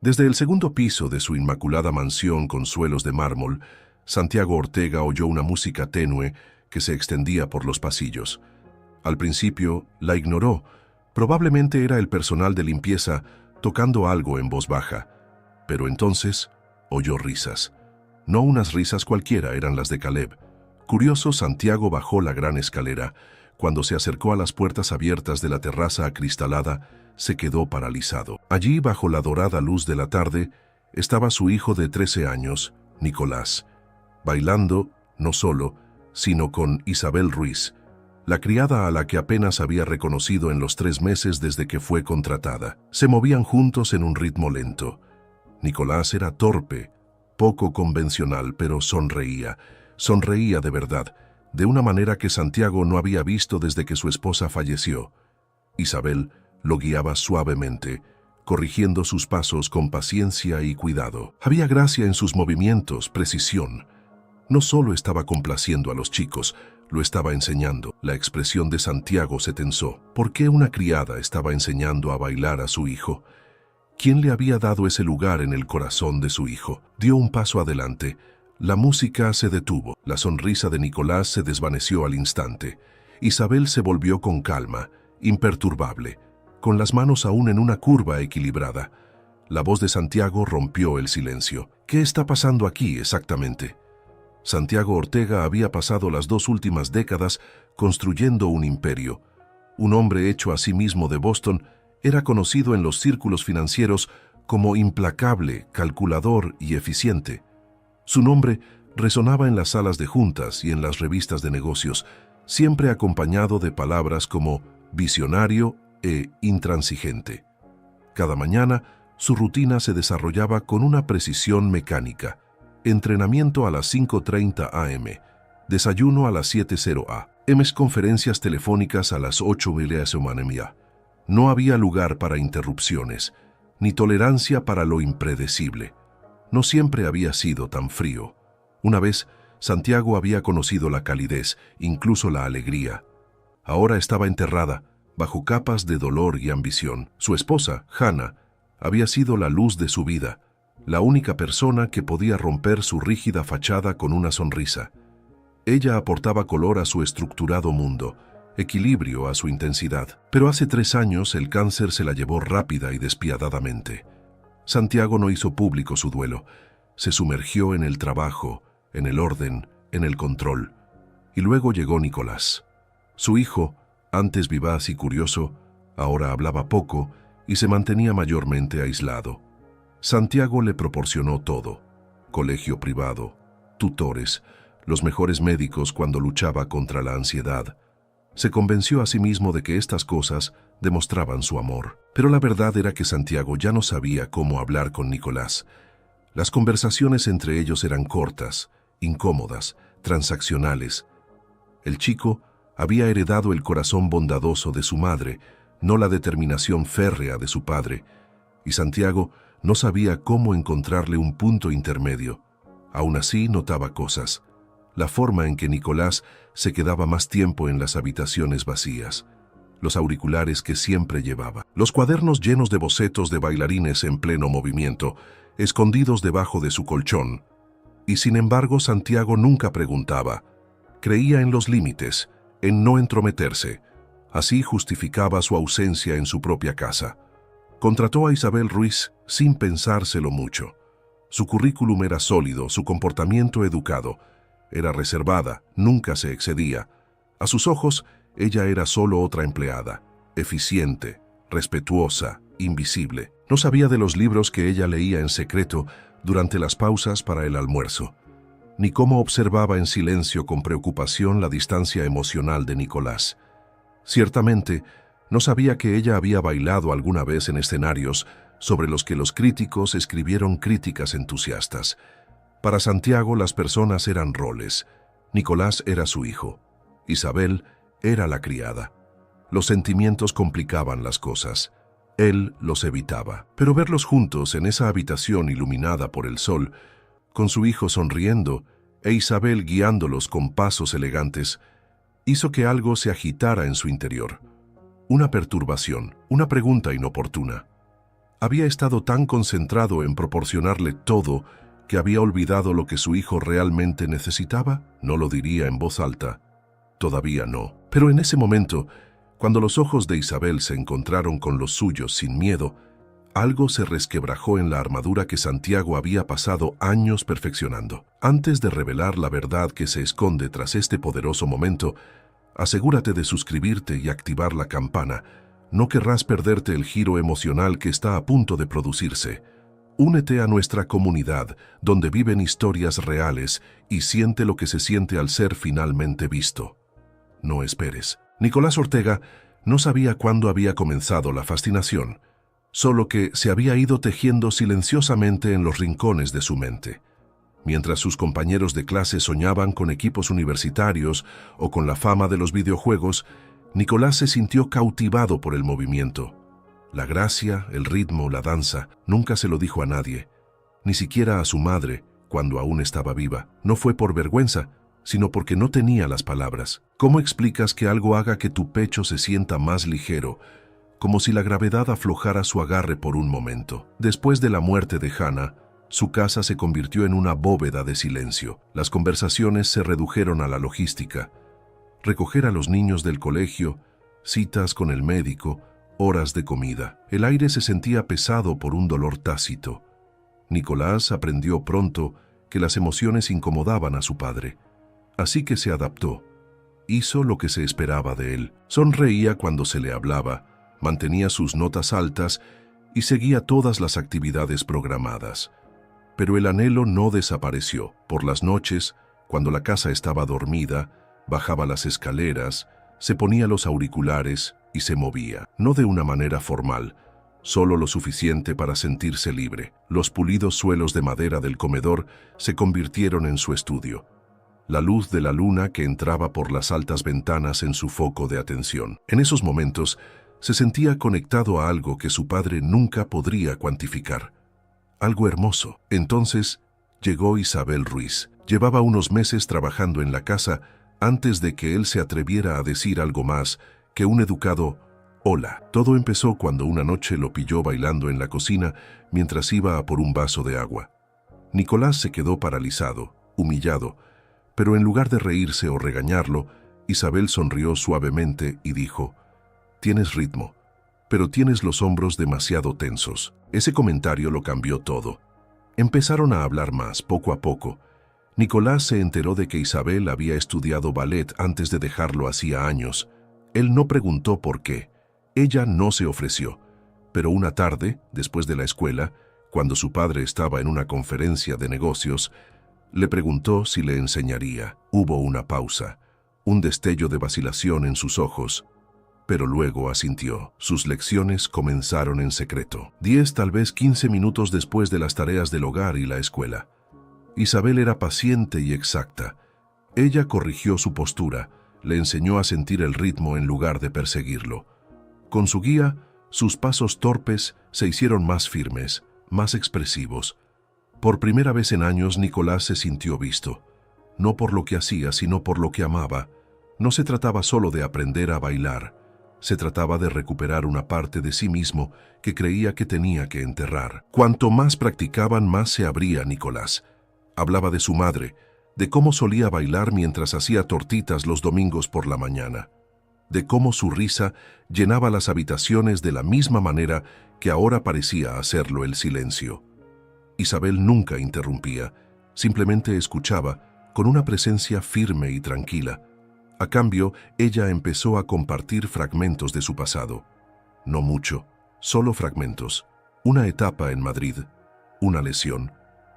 Desde el segundo piso de su inmaculada mansión con suelos de mármol, Santiago Ortega oyó una música tenue que se extendía por los pasillos. Al principio la ignoró. Probablemente era el personal de limpieza tocando algo en voz baja. Pero entonces oyó risas. No unas risas cualquiera, eran las de Caleb. Curioso, Santiago bajó la gran escalera. Cuando se acercó a las puertas abiertas de la terraza acristalada, se quedó paralizado. Allí, bajo la dorada luz de la tarde, estaba su hijo de 13 años, Nicolás, bailando, no solo, sino con Isabel Ruiz, la criada a la que apenas había reconocido en los 3 meses desde que fue contratada. Se movían juntos en un ritmo lento. Nicolás era torpe, poco convencional, pero sonreía de verdad, de una manera que Santiago no había visto desde que su esposa falleció. Isabel lo guiaba suavemente, corrigiendo sus pasos con paciencia y cuidado. Había gracia en sus movimientos, precisión. No solo estaba complaciendo a los chicos, lo estaba enseñando. La expresión de Santiago se tensó. ¿Por qué una criada estaba enseñando a bailar a su hijo? ¿Quién le había dado ese lugar en el corazón de su hijo? Dio un paso adelante. La música se detuvo. La sonrisa de Nicolás se desvaneció al instante. Isabel se volvió con calma, imperturbable, con las manos aún en una curva equilibrada. La voz de Santiago rompió el silencio. ¿Qué está pasando aquí exactamente? Santiago Ortega había pasado las 2 últimas décadas construyendo un imperio. Un hombre hecho a sí mismo de Boston, era conocido en los círculos financieros como implacable, calculador y eficiente. Su nombre resonaba en las salas de juntas y en las revistas de negocios, siempre acompañado de palabras como visionario e intransigente. Cada mañana, su rutina se desarrollaba con una precisión mecánica. Entrenamiento a las 5:30 am, desayuno a las 7:00 am, conferencias telefónicas a las 8:00 am. No había lugar para interrupciones, ni tolerancia para lo impredecible. No siempre había sido tan frío. Una vez, Santiago había conocido la calidez, incluso la alegría. Ahora estaba enterrada, bajo capas de dolor y ambición. Su esposa, Hannah, había sido la luz de su vida, la única persona que podía romper su rígida fachada con una sonrisa. Ella aportaba color a su estructurado mundo, equilibrio a su intensidad. Pero hace 3 años el cáncer se la llevó rápida y despiadadamente. Santiago no hizo público su duelo. Se sumergió en el trabajo, en el orden, en el control. Y luego llegó Nicolás. Su hijo, antes vivaz y curioso, ahora hablaba poco y se mantenía mayormente aislado. Santiago le proporcionó todo: colegio privado, tutores, los mejores médicos cuando luchaba contra la ansiedad. Se convenció a sí mismo de que estas cosas demostraban su amor. Pero la verdad era que Santiago ya no sabía cómo hablar con Nicolás. Las conversaciones entre ellos eran cortas, incómodas, transaccionales. El chico había heredado el corazón bondadoso de su madre, no la determinación férrea de su padre, y Santiago no sabía cómo encontrarle un punto intermedio. Aún así notaba cosas. La forma en que Nicolás se quedaba más tiempo en las habitaciones vacías, los auriculares que siempre llevaba, los cuadernos llenos de bocetos de bailarines en pleno movimiento, escondidos debajo de su colchón. Y sin embargo, Santiago nunca preguntaba. Creía en los límites, en no entrometerse. Así justificaba su ausencia en su propia casa. Contrató a Isabel Ruiz sin pensárselo mucho. Su currículum era sólido, su comportamiento educado. Era reservada, nunca se excedía. A sus ojos, ella era solo otra empleada, eficiente, respetuosa, invisible. No sabía de los libros que ella leía en secreto durante las pausas para el almuerzo, ni cómo observaba en silencio con preocupación la distancia emocional de Nicolás. Ciertamente, no sabía que ella había bailado alguna vez en escenarios sobre los que los críticos escribieron críticas entusiastas. Para Santiago las personas eran roles. Nicolás era su hijo. Isabel era la criada. Los sentimientos complicaban las cosas. Él los evitaba. Pero verlos juntos en esa habitación iluminada por el sol, con su hijo sonriendo e Isabel guiándolos con pasos elegantes, hizo que algo se agitara en su interior. Una perturbación, una pregunta inoportuna. Había estado tan concentrado en proporcionarle todo que había olvidado lo que su hijo realmente necesitaba. No lo diría en voz alta. Todavía no. Pero en ese momento, cuando los ojos de Isabel se encontraron con los suyos sin miedo, algo se resquebrajó en la armadura que Santiago había pasado años perfeccionando. Antes de revelar la verdad que se esconde tras este poderoso momento, asegúrate de suscribirte y activar la campana. No querrás perderte el giro emocional que está a punto de producirse. Únete a nuestra comunidad, donde viven historias reales, y siente lo que se siente al ser finalmente visto. No esperes. Nicolás Ortega no sabía cuándo había comenzado la fascinación, solo que se había ido tejiendo silenciosamente en los rincones de su mente. Mientras sus compañeros de clase soñaban con equipos universitarios o con la fama de los videojuegos, Nicolás se sintió cautivado por el movimiento. La gracia, el ritmo, la danza, nunca se lo dijo a nadie, ni siquiera a su madre, cuando aún estaba viva. No fue por vergüenza, sino porque no tenía las palabras. ¿Cómo explicas que algo haga que tu pecho se sienta más ligero, como si la gravedad aflojara su agarre por un momento? Después de la muerte de Hannah, su casa se convirtió en una bóveda de silencio. Las conversaciones se redujeron a la logística. Recoger a los niños del colegio, citas con el médico, horas de comida. El aire se sentía pesado por un dolor tácito. Nicolás aprendió pronto que las emociones incomodaban a su padre. Así que se adaptó. Hizo lo que se esperaba de él. Sonreía cuando se le hablaba, mantenía sus notas altas y seguía todas las actividades programadas. Pero el anhelo no desapareció. Por las noches, cuando la casa estaba dormida, bajaba las escaleras, se ponía los auriculares y se movía. No de una manera formal, solo lo suficiente para sentirse libre. Los pulidos suelos de madera del comedor se convirtieron en su estudio. La luz de la luna que entraba por las altas ventanas en su foco de atención. En esos momentos, se sentía conectado a algo que su padre nunca podría cuantificar. Algo hermoso. Entonces, llegó Isabel Ruiz. Llevaba unos meses trabajando en la casa antes de que él se atreviera a decir algo más que un educado «hola». Todo empezó cuando una noche lo pilló bailando en la cocina mientras iba a por un vaso de agua. Nicolás se quedó paralizado, humillado, pero en lugar de reírse o regañarlo, Isabel sonrió suavemente y dijo: «Tienes ritmo, pero tienes los hombros demasiado tensos». Ese comentario lo cambió todo. Empezaron a hablar más, poco a poco. Nicolás se enteró de que Isabel había estudiado ballet antes de dejarlo hacía años. Él no preguntó por qué. Ella no se ofreció. Pero una tarde, después de la escuela, cuando su padre estaba en una conferencia de negocios, le preguntó si le enseñaría. Hubo una pausa, un destello de vacilación en sus ojos, pero luego asintió. Sus lecciones comenzaron en secreto. 10, tal vez 15 minutos después de las tareas del hogar y la escuela. Isabel era paciente y exacta. Ella corrigió su postura, le enseñó a sentir el ritmo en lugar de perseguirlo. Con su guía, sus pasos torpes se hicieron más firmes, más expresivos. Por primera vez en años, Nicolás se sintió visto. No por lo que hacía, sino por lo que amaba. No se trataba solo de aprender a bailar. Se trataba de recuperar una parte de sí mismo que creía que tenía que enterrar. Cuanto más practicaban, más se abría Nicolás. Hablaba de su madre, de cómo solía bailar mientras hacía tortitas los domingos por la mañana, de cómo su risa llenaba las habitaciones de la misma manera que ahora parecía hacerlo el silencio. Isabel nunca interrumpía, simplemente escuchaba con una presencia firme y tranquila. A cambio, ella empezó a compartir fragmentos de su pasado. No mucho, solo fragmentos. Una etapa en Madrid, una lesión,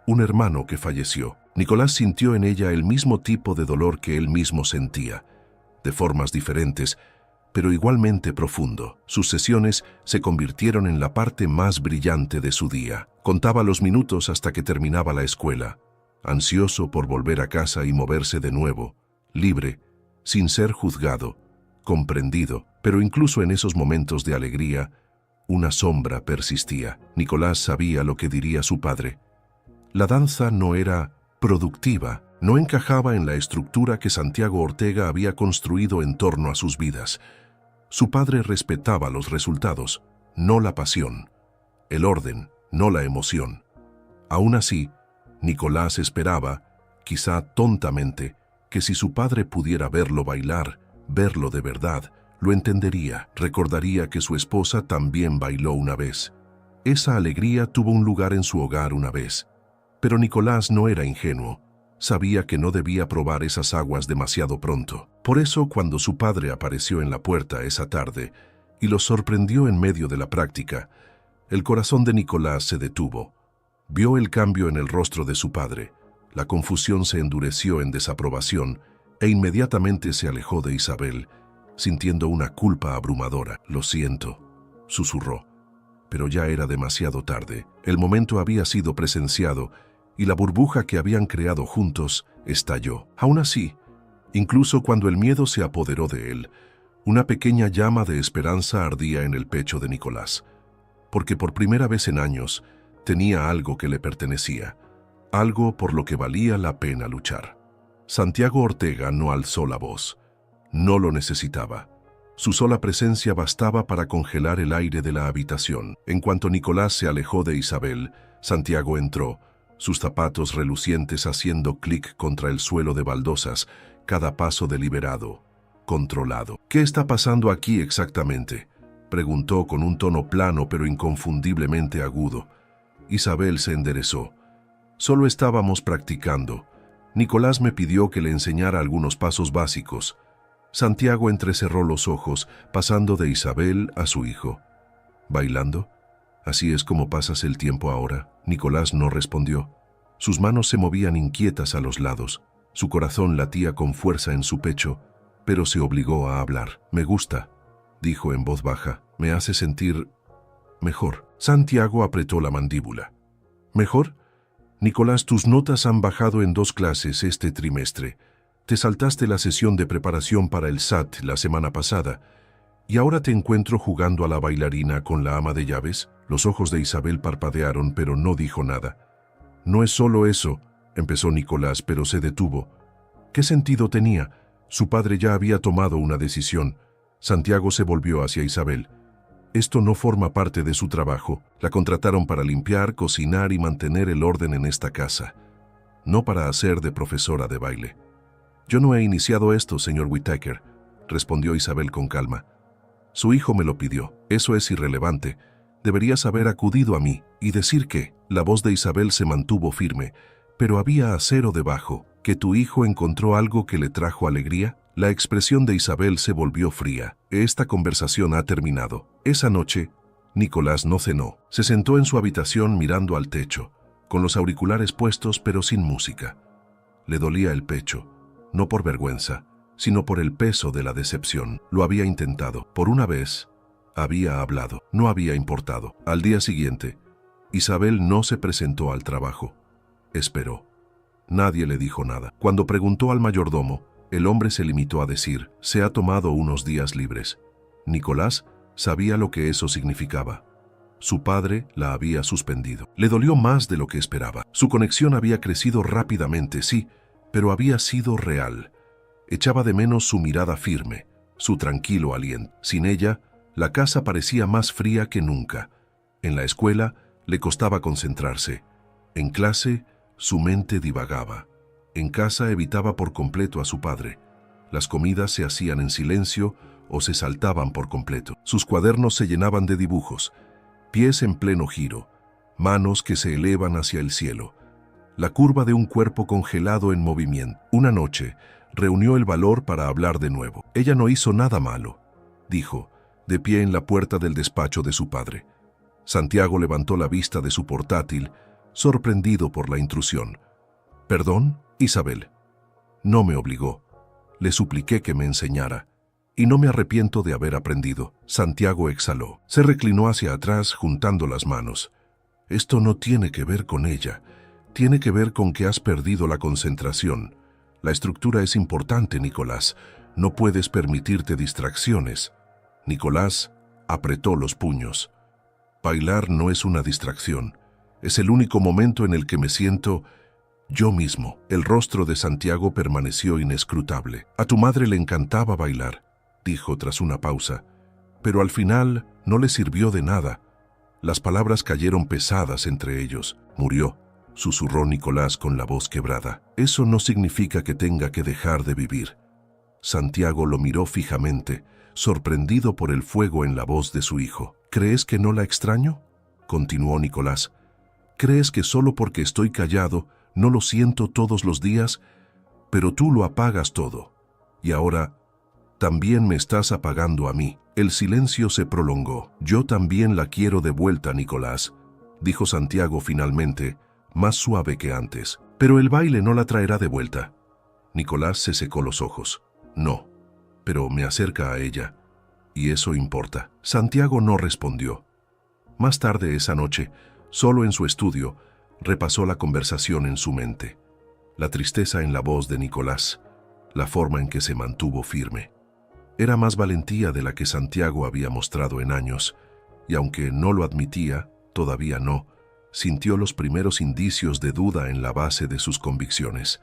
un hermano que falleció. Nicolás sintió en ella el mismo tipo de dolor que él mismo sentía, de formas diferentes, pero igualmente profundo. Sus sesiones se convirtieron en la parte más brillante de su día. Contaba los minutos hasta que terminaba la escuela, ansioso por volver a casa y moverse de nuevo, libre, sin ser juzgado, comprendido. Pero incluso en esos momentos de alegría, una sombra persistía. Nicolás sabía lo que diría su padre. La danza no era productiva, no encajaba en la estructura que Santiago Ortega había construido en torno a sus vidas. Su padre respetaba los resultados, no la pasión. el orden, no la emoción. Aún así, Nicolás esperaba, quizá tontamente, que si su padre pudiera verlo bailar, verlo de verdad, lo entendería, recordaría que su esposa también bailó una vez. Esa alegría tuvo un lugar en su hogar una vez. Pero Nicolás no era ingenuo. Sabía que no debía probar esas aguas demasiado pronto. Por eso, cuando su padre apareció en la puerta esa tarde y lo sorprendió en medio de la práctica, el corazón de Nicolás se detuvo. Vio el cambio en el rostro de su padre. La confusión se endureció en desaprobación e inmediatamente se alejó de Isabel, sintiendo una culpa abrumadora. «Lo siento», susurró. Pero ya era demasiado tarde. El momento había sido presenciado y la burbuja que habían creado juntos estalló. Aún así, incluso cuando el miedo se apoderó de él, una pequeña llama de esperanza ardía en el pecho de Nicolás, porque por primera vez en años tenía algo que le pertenecía, algo por lo que valía la pena luchar. Santiago Ortega no alzó la voz. No lo necesitaba. Su sola presencia bastaba para congelar el aire de la habitación. En cuanto Nicolás se alejó de Isabel, Santiago entró, sus zapatos relucientes haciendo clic contra el suelo de baldosas, cada paso deliberado, controlado. «¿Qué está pasando aquí exactamente?», preguntó con un tono plano pero inconfundiblemente agudo. Isabel se enderezó. «Solo estábamos practicando. Nicolás me pidió que le enseñara algunos pasos básicos». Santiago entrecerró los ojos, pasando de Isabel a su hijo. «¿Bailando? ¿Así es como pasas el tiempo ahora?». Nicolás no respondió. Sus manos se movían inquietas a los lados. Su corazón latía con fuerza en su pecho, pero se obligó a hablar. «Me gusta», dijo en voz baja. «Me hace sentir mejor». Santiago apretó la mandíbula. «¿Mejor? Nicolás, tus notas han bajado en 2 clases este trimestre. Te saltaste la sesión de preparación para el SAT la semana pasada y ahora te encuentro jugando a la bailarina con la ama de llaves». Los ojos de Isabel parpadearon, pero no dijo nada. «No es solo eso», empezó Nicolás, pero se detuvo. ¿Qué sentido tenía? Su padre ya había tomado una decisión. Santiago se volvió hacia Isabel. «Esto no forma parte de su trabajo. La contrataron para limpiar, cocinar y mantener el orden en esta casa, no para hacer de profesora de baile». «Yo no he iniciado esto, señor Whittaker», respondió Isabel con calma. «Su hijo me lo pidió. Eso es irrelevante. Deberías haber acudido a mí y decir que». La voz de Isabel se mantuvo firme, pero había acero debajo. «¿Que tu hijo encontró algo que le trajo alegría?». La expresión de Isabel se volvió fría. «Esta conversación ha terminado». Esa noche, Nicolás no cenó. Se sentó en su habitación mirando al techo, con los auriculares puestos pero sin música. Le dolía el pecho, no por vergüenza, sino por el peso de la decepción. Lo había intentado. Por una vez, había hablado. No había importado. Al día siguiente, Isabel no se presentó al trabajo. Esperó. Nadie le dijo nada. Cuando preguntó al mayordomo, el hombre se limitó a decir: «Se ha tomado unos días libres». Nicolás sabía lo que eso significaba. Su padre la había suspendido. Le dolió más de lo que esperaba. Su conexión había crecido rápidamente, sí, pero había sido real. Echaba de menos su mirada firme, su tranquilo aliento. Sin ella, la casa parecía más fría que nunca. En la escuela le costaba concentrarse. En clase, su mente divagaba. En casa evitaba por completo a su padre. Las comidas se hacían en silencio o se saltaban por completo. Sus cuadernos se llenaban de dibujos, pies en pleno giro, manos que se elevan hacia el cielo, la curva de un cuerpo congelado en movimiento. Una noche, reunió el valor para hablar de nuevo. «Ella no hizo nada malo», dijo, de pie en la puerta del despacho de su padre. Santiago levantó la vista de su portátil, sorprendido por la intrusión. «¿Perdón, Isabel?» «No me obligó. Le supliqué que me enseñara, y no me arrepiento de haber aprendido». Santiago exhaló. Se reclinó hacia atrás, juntando las manos. «Esto no tiene que ver con ella. Tiene que ver con que has perdido la concentración. La estructura es importante, Nicolás. No puedes permitirte distracciones». Nicolás apretó los puños. «Bailar no es una distracción. Es el único momento en el que me siento yo mismo». El rostro de Santiago permaneció inescrutable. «A tu madre le encantaba bailar», dijo tras una pausa, «pero al final no le sirvió de nada. Las palabras cayeron pesadas entre ellos. Murió, susurró Nicolás con la voz quebrada. Eso no significa que tenga que dejar de vivir. Santiago lo miró fijamente, sorprendido por el fuego en la voz de su hijo. ¿Crees que no la extraño?, continuó Nicolás. ¿Crees que solo porque estoy callado no lo siento todos los días? Pero tú lo apagas todo. Y ahora también me estás apagando a mí. El silencio se prolongó. Yo también la quiero de vuelta, Nicolás, dijo Santiago finalmente, más suave que antes. Pero el baile no la traerá de vuelta. Nicolás se secó los ojos. No, pero me acerca a ella, y eso importa. Santiago no respondió. Más tarde esa noche, solo en su estudio, repasó la conversación en su mente. La tristeza en la voz de Nicolás, la forma en que se mantuvo firme. Era más valentía de la que Santiago había mostrado en años, y aunque no lo admitía, todavía no, sintió los primeros indicios de duda en la base de sus convicciones.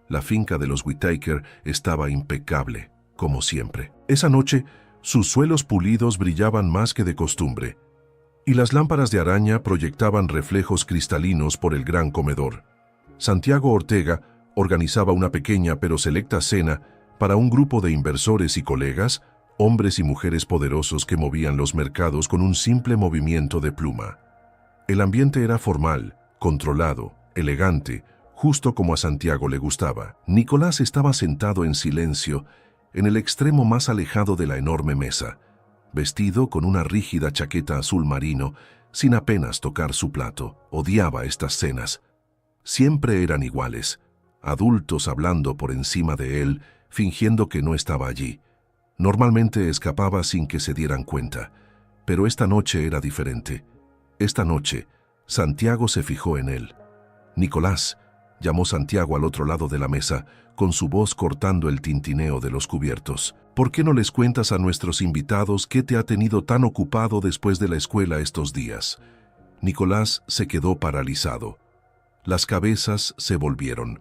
La finca de los Whittaker estaba impecable, como siempre. Esa noche, sus suelos pulidos brillaban más que de costumbre, y las lámparas de araña proyectaban reflejos cristalinos por el gran comedor. Santiago Ortega organizaba una pequeña pero selecta cena para un grupo de inversores y colegas, hombres y mujeres poderosos que movían los mercados con un simple movimiento de pluma. El ambiente era formal, controlado, elegante, justo como a Santiago le gustaba. Nicolás estaba sentado en silencio, en el extremo más alejado de la enorme mesa, vestido con una rígida chaqueta azul marino, sin apenas tocar su plato. Odiaba estas cenas. Siempre eran iguales, adultos hablando por encima de él, fingiendo que no estaba allí. Normalmente escapaba sin que se dieran cuenta, pero esta noche era diferente. Esta noche, Santiago se fijó en él. «Nicolás», llamó Santiago al otro lado de la mesa, con su voz cortando el tintineo de los cubiertos. «¿Por qué no les cuentas a nuestros invitados qué te ha tenido tan ocupado después de la escuela estos días?» Nicolás se quedó paralizado. Las cabezas se volvieron.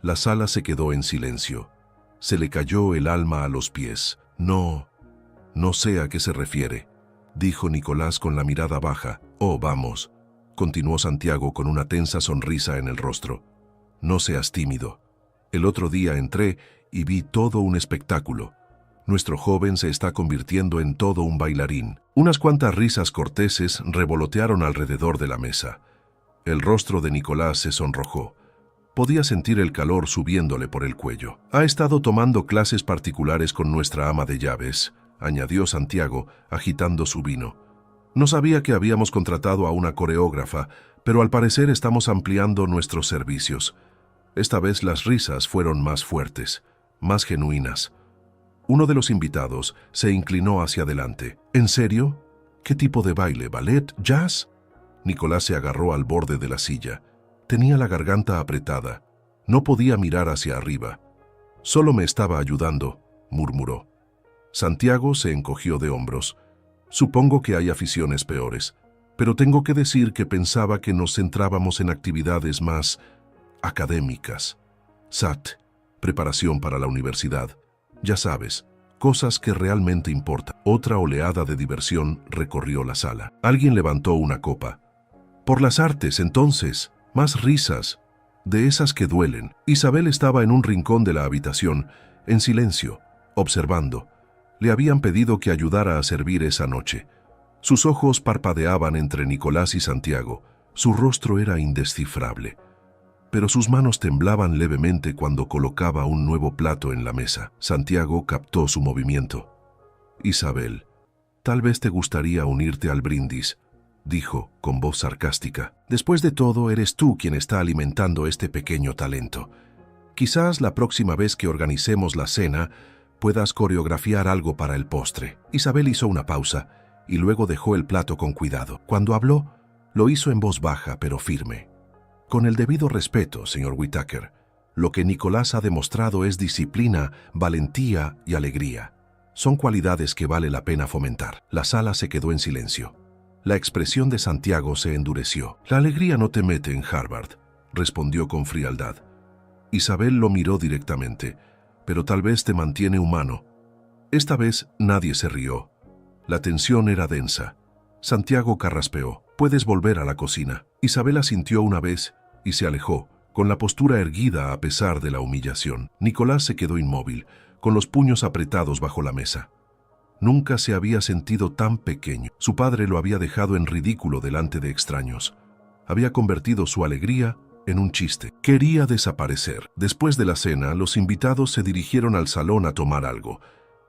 La sala se quedó en silencio. Se le cayó el alma a los pies. «No sé a qué se refiere», dijo Nicolás con la mirada baja. «Oh, vamos», continuó Santiago con una tensa sonrisa en el rostro. «No seas tímido. El otro día entré y vi todo un espectáculo. Nuestro joven se está convirtiendo en todo un bailarín». Unas cuantas risas corteses revolotearon alrededor de la mesa. El rostro de Nicolás se sonrojó. Podía sentir el calor subiéndole por el cuello. «Ha estado tomando clases particulares con nuestra ama de llaves», añadió Santiago, agitando su vino. «No sabía que habíamos contratado a una coreógrafa, pero al parecer estamos ampliando nuestros servicios». Esta vez las risas fueron más fuertes, más genuinas. Uno de los invitados se inclinó hacia adelante. «¿En serio? ¿Qué tipo de baile? ¿Ballet? ¿Jazz?» Nicolás se agarró al borde de la silla. Tenía la garganta apretada. No podía mirar hacia arriba. «Solo me estaba ayudando», murmuró. Santiago se encogió de hombros. «Supongo que hay aficiones peores, pero tengo que decir que pensaba que nos centrábamos en actividades más académicas. SAT, preparación para la universidad. Ya sabes, cosas que realmente importan». Otra oleada de diversión recorrió la sala. Alguien levantó una copa. «Por las artes, entonces. Más risas, de esas que duelen». Isabel estaba en un rincón de la habitación, en silencio, observando. Le habían pedido que ayudara a servir esa noche. Sus ojos parpadeaban entre Nicolás y Santiago. Su rostro era indescifrable, pero sus manos temblaban levemente cuando colocaba un nuevo plato en la mesa. Santiago captó su movimiento. «Isabel, tal vez te gustaría unirte al brindis», dijo con voz sarcástica. «Después de todo, eres tú quien está alimentando este pequeño talento. Quizás la próxima vez que organicemos la cena, puedas coreografiar algo para el postre». Isabel hizo una pausa y luego dejó el plato con cuidado. Cuando habló, lo hizo en voz baja pero firme. «Con el debido respeto, señor Whittaker, lo que Nicolás ha demostrado es disciplina, valentía y alegría. Son cualidades que vale la pena fomentar». La sala se quedó en silencio. La expresión de Santiago se endureció. «La alegría no te mete en Harvard», respondió con frialdad. Isabel lo miró directamente. «Pero tal vez te mantiene humano». Esta vez nadie se rió. La tensión era densa. Santiago carraspeó. «Puedes volver a la cocina». Isabel asintió una vez y se alejó, con la postura erguida a pesar de la humillación. Nicolás se quedó inmóvil, con los puños apretados bajo la mesa. Nunca se había sentido tan pequeño. Su padre lo había dejado en ridículo delante de extraños. Había convertido su alegría en un chiste. Quería desaparecer. Después de la cena, los invitados se dirigieron al salón a tomar algo.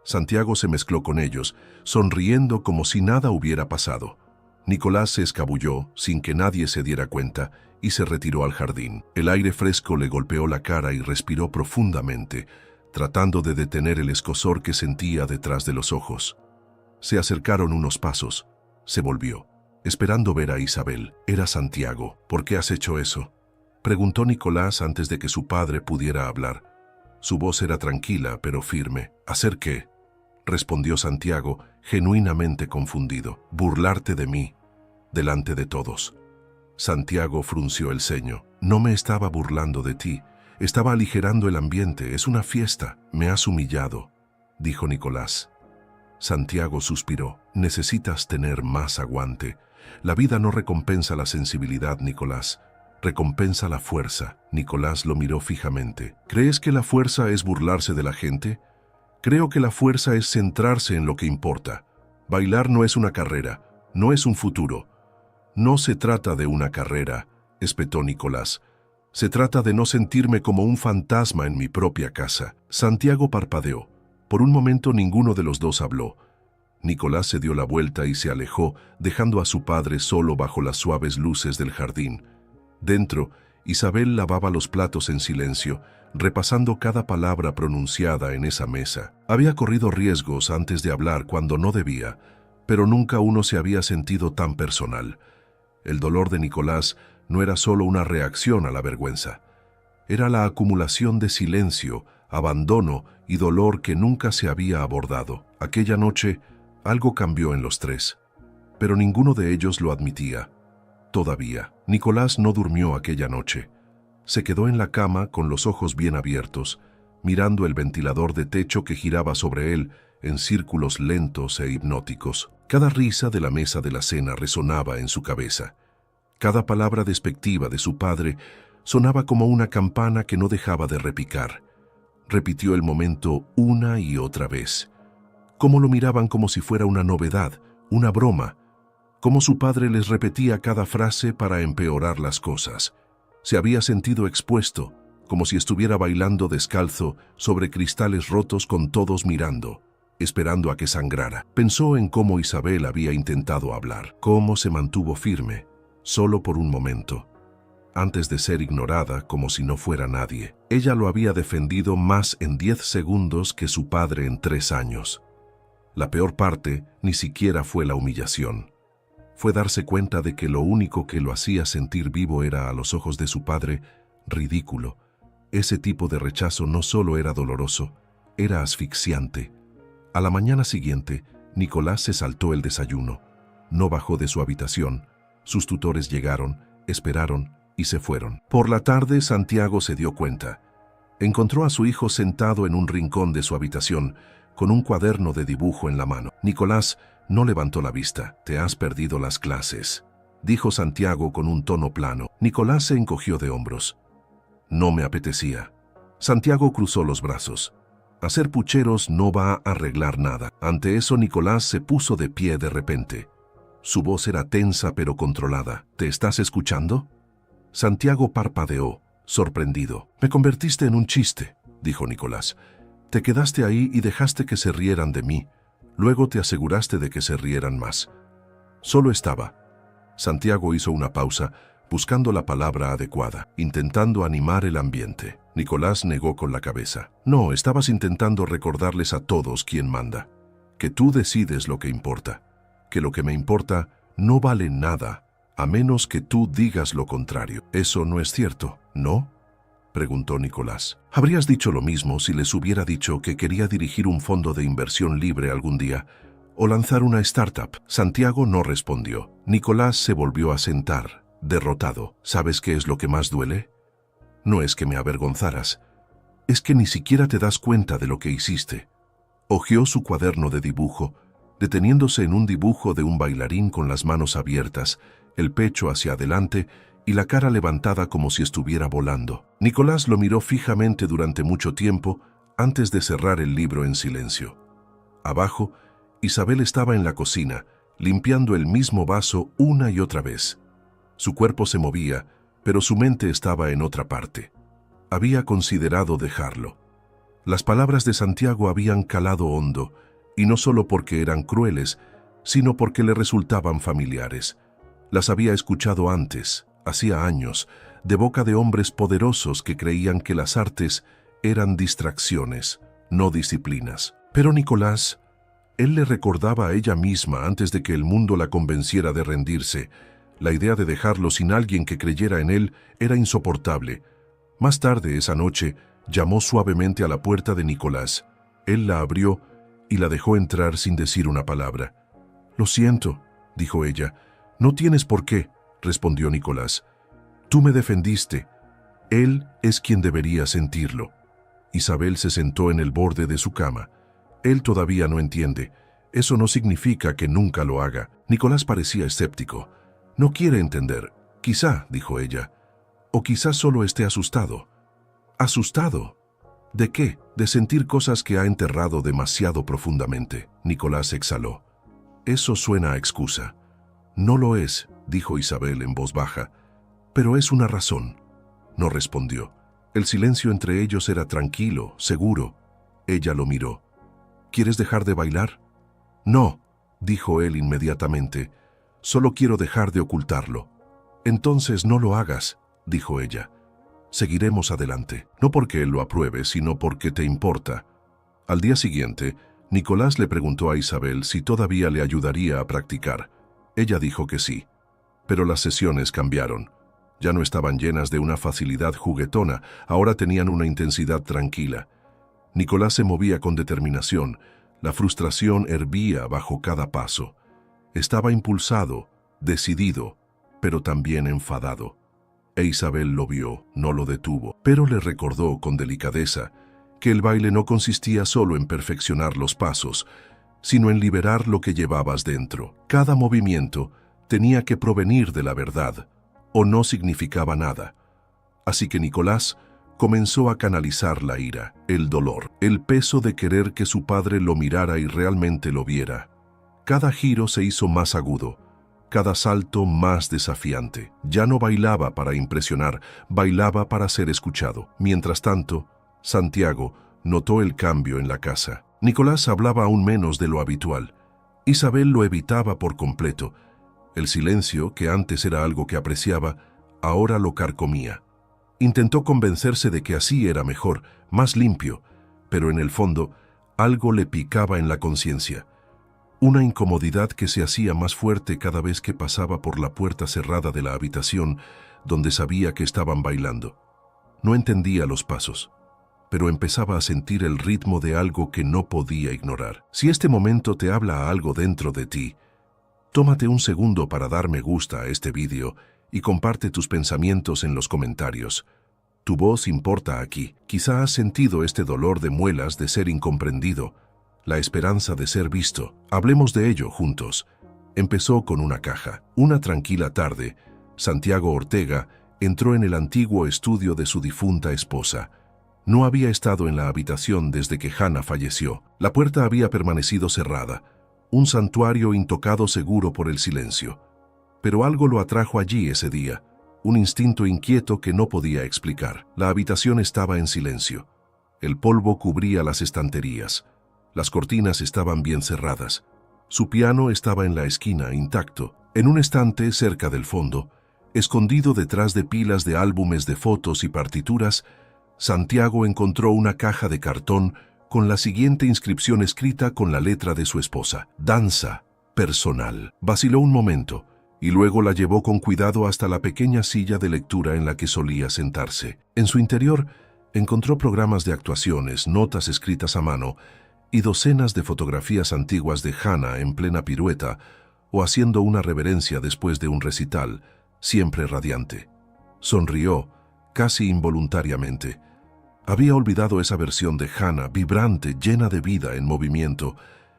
Santiago se mezcló con ellos, sonriendo como si nada hubiera pasado. Nicolás se escabulló, sin que nadie se diera cuenta, y se retiró al jardín. El aire fresco le golpeó la cara y respiró profundamente, tratando de detener el escozor que sentía detrás de los ojos. Se acercaron unos pasos. Se volvió, esperando ver a Isabel. Era Santiago. «¿Por qué has hecho eso?», preguntó Nicolás antes de que su padre pudiera hablar. Su voz era tranquila, pero firme. «¿Hacer qué?», respondió Santiago, genuinamente confundido. «Burlarte de mí, delante de todos». Santiago frunció el ceño. «No me estaba burlando de ti. Estaba aligerando el ambiente. Es una fiesta». «Me has humillado», dijo Nicolás. Santiago suspiró. «Necesitas tener más aguante. La vida no recompensa la sensibilidad, Nicolás. Recompensa la fuerza». Nicolás lo miró fijamente. «¿Crees que la fuerza es burlarse de la gente? Creo que la fuerza es centrarse en lo que importa. Bailar no es una carrera, no es un futuro». «No se trata de una carrera», espetó Nicolás. «Se trata de no sentirme como un fantasma en mi propia casa». Santiago parpadeó. Por un momento ninguno de los dos habló. Nicolás se dio la vuelta y se alejó, dejando a su padre solo bajo las suaves luces del jardín. Dentro, Isabel lavaba los platos en silencio, repasando cada palabra pronunciada en esa mesa. Había corrido riesgos antes de hablar cuando no debía, pero nunca uno se había sentido tan personal. El dolor de Nicolás no era solo una reacción a la vergüenza. Era la acumulación de silencio, abandono y dolor que nunca se había abordado. Aquella noche, algo cambió en los tres, pero ninguno de ellos lo admitía. Todavía, Nicolás no durmió aquella noche. Se quedó en la cama con los ojos bien abiertos, mirando el ventilador de techo que giraba sobre él en círculos lentos e hipnóticos. Cada risa de la mesa de la cena resonaba en su cabeza. Cada palabra despectiva de su padre sonaba como una campana que no dejaba de repicar. Repitió el momento una y otra vez. Cómo lo miraban como si fuera una novedad, una broma. Cómo su padre les repetía cada frase para empeorar las cosas. Se había sentido expuesto, como si estuviera bailando descalzo sobre cristales rotos con todos mirando, esperando a que sangrara. Pensó en cómo Isabel había intentado hablar, cómo se mantuvo firme, solo por un momento, antes de ser ignorada como si no fuera nadie. Ella lo había defendido más en 10 segundos que su padre en 3 años. La peor parte ni siquiera fue la humillación. Fue darse cuenta de que lo único que lo hacía sentir vivo era, a los ojos de su padre, ridículo. Ese tipo de rechazo no solo era doloroso, era asfixiante. A la mañana siguiente, Nicolás se saltó el desayuno. No bajó de su habitación. Sus tutores llegaron, esperaron y se fueron. Por la tarde, Santiago se dio cuenta. Encontró a su hijo sentado en un rincón de su habitación, con un cuaderno de dibujo en la mano. Nicolás no levantó la vista. «Te has perdido las clases», dijo Santiago con un tono plano. Nicolás se encogió de hombros. «No me apetecía». Santiago cruzó los brazos. «Hacer pucheros no va a arreglar nada». Ante eso, Nicolás se puso de pie de repente. Su voz era tensa pero controlada. «¿Te estás escuchando?». Santiago parpadeó, sorprendido. «Me convertiste en un chiste», dijo Nicolás. «Te quedaste ahí y dejaste que se rieran de mí. Luego te aseguraste de que se rieran más». Solo estaba. Santiago hizo una pausa, buscando la palabra adecuada, intentando animar el ambiente. Nicolás negó con la cabeza. «No, estabas intentando recordarles a todos quién manda. Que tú decides lo que importa. Que lo que me importa no vale nada, a menos que tú digas lo contrario». «Eso no es cierto, ¿no?», preguntó Nicolás. «Habrías dicho lo mismo si les hubiera dicho que quería dirigir un fondo de inversión libre algún día o lanzar una startup». Santiago no respondió. Nicolás se volvió a sentar, derrotado. «¿Sabes qué es lo que más duele? No es que me avergonzaras, es que ni siquiera te das cuenta de lo que hiciste». Hojeó su cuaderno de dibujo deteniéndose en un dibujo de un bailarín con las manos abiertas, el pecho hacia adelante y la cara levantada como si estuviera volando. Nicolás lo miró fijamente durante mucho tiempo antes de cerrar el libro en silencio. Abajo, Isabel estaba en la cocina, limpiando el mismo vaso una y otra vez. Su cuerpo se movía, pero su mente estaba en otra parte. Había considerado dejarlo. Las palabras de Santiago habían calado hondo, y no solo porque eran crueles, sino porque le resultaban familiares. Las había escuchado antes, hacía años, de boca de hombres poderosos que creían que las artes eran distracciones, no disciplinas. Pero Nicolás, él le recordaba a ella misma antes de que el mundo la convenciera de rendirse. La idea de dejarlo sin alguien que creyera en él era insoportable. Más tarde esa noche, llamó suavemente a la puerta de Nicolás. Él la abrió y la dejó entrar sin decir una palabra. «Lo siento», dijo ella. «No tienes por qué», respondió Nicolás. «Tú me defendiste. Él es quien debería sentirlo». Isabel se sentó en el borde de su cama. Él todavía no entiende. Eso no significa que nunca lo haga. Nicolás parecía escéptico. «No quiere entender. Quizá», dijo ella. «O quizá solo esté asustado». «¿Asustado? ¿De qué? De sentir cosas que ha enterrado demasiado profundamente». Nicolás exhaló. «Eso suena a excusa». «No lo es», dijo Isabel en voz baja. «Pero es una razón». No respondió. El silencio entre ellos era tranquilo, seguro. Ella lo miró. «¿Quieres dejar de bailar?» «No», dijo él inmediatamente. «Solo quiero dejar de ocultarlo». «Entonces no lo hagas», dijo ella. «Seguiremos adelante, no porque él lo apruebe, sino porque te importa». Al día siguiente, Nicolás le preguntó a Isabel si todavía le ayudaría a practicar. Ella dijo que sí. Pero las sesiones cambiaron. Ya no estaban llenas de una facilidad juguetona, ahora tenían una intensidad tranquila. Nicolás se movía con determinación. La frustración hervía bajo cada paso. Estaba impulsado, decidido, pero también enfadado. E Isabel lo vio, no lo detuvo, pero le recordó con delicadeza que el baile no consistía solo en perfeccionar los pasos, sino en liberar lo que llevabas dentro. Cada movimiento tenía que provenir de la verdad, o no significaba nada. Así que Nicolás comenzó a canalizar la ira, el dolor, el peso de querer que su padre lo mirara y realmente lo viera. Cada giro se hizo más agudo, cada salto más desafiante. Ya no bailaba para impresionar, bailaba para ser escuchado. Mientras tanto, Santiago notó el cambio en la casa. Nicolás hablaba aún menos de lo habitual. Isabel lo evitaba por completo. El silencio, que antes era algo que apreciaba, ahora lo carcomía. Intentó convencerse de que así era mejor, más limpio, pero en el fondo, algo le picaba en la conciencia. Una incomodidad que se hacía más fuerte cada vez que pasaba por la puerta cerrada de la habitación donde sabía que estaban bailando. No entendía los pasos, pero empezaba a sentir el ritmo de algo que no podía ignorar. Si este momento te habla a algo dentro de ti, tómate un segundo para dar me gusta a este vídeo y comparte tus pensamientos en los comentarios. Tu voz importa aquí. Quizá has sentido este dolor de muelas de ser incomprendido, la esperanza de ser visto. Hablemos de ello juntos. Empezó con una caja. Una tranquila tarde, Santiago Ortega entró en el antiguo estudio de su difunta esposa. No había estado en la habitación desde que Hannah falleció. La puerta había permanecido cerrada, un santuario intocado seguro por el silencio. Pero algo lo atrajo allí ese día, un instinto inquieto que no podía explicar. La habitación estaba en silencio. El polvo cubría las estanterías. Las cortinas estaban bien cerradas. Su piano estaba en la esquina, intacto. En un estante cerca del fondo, escondido detrás de pilas de álbumes de fotos y partituras, Santiago encontró una caja de cartón con la siguiente inscripción escrita con la letra de su esposa: Danza personal. Vaciló un momento y luego la llevó con cuidado hasta la pequeña silla de lectura en la que solía sentarse. En su interior encontró programas de actuaciones, notas escritas a mano y docenas de fotografías antiguas de Hannah en plena pirueta o haciendo una reverencia después de un recital, siempre radiante. Sonrió, casi involuntariamente. Había olvidado esa versión de Hannah, vibrante, llena de vida, en movimiento,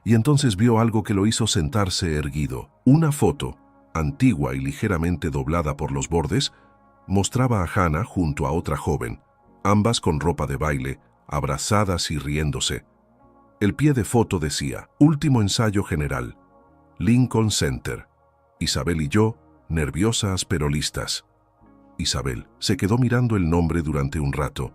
y entonces vio algo que lo hizo sentarse erguido. Una foto, antigua y ligeramente doblada por los bordes, mostraba a Hannah junto a otra joven, ambas con ropa de baile, abrazadas y riéndose. El pie de foto decía, Último ensayo general, Lincoln Center. Isabel y yo, nerviosas pero listas. Isabel se quedó mirando el nombre durante un rato.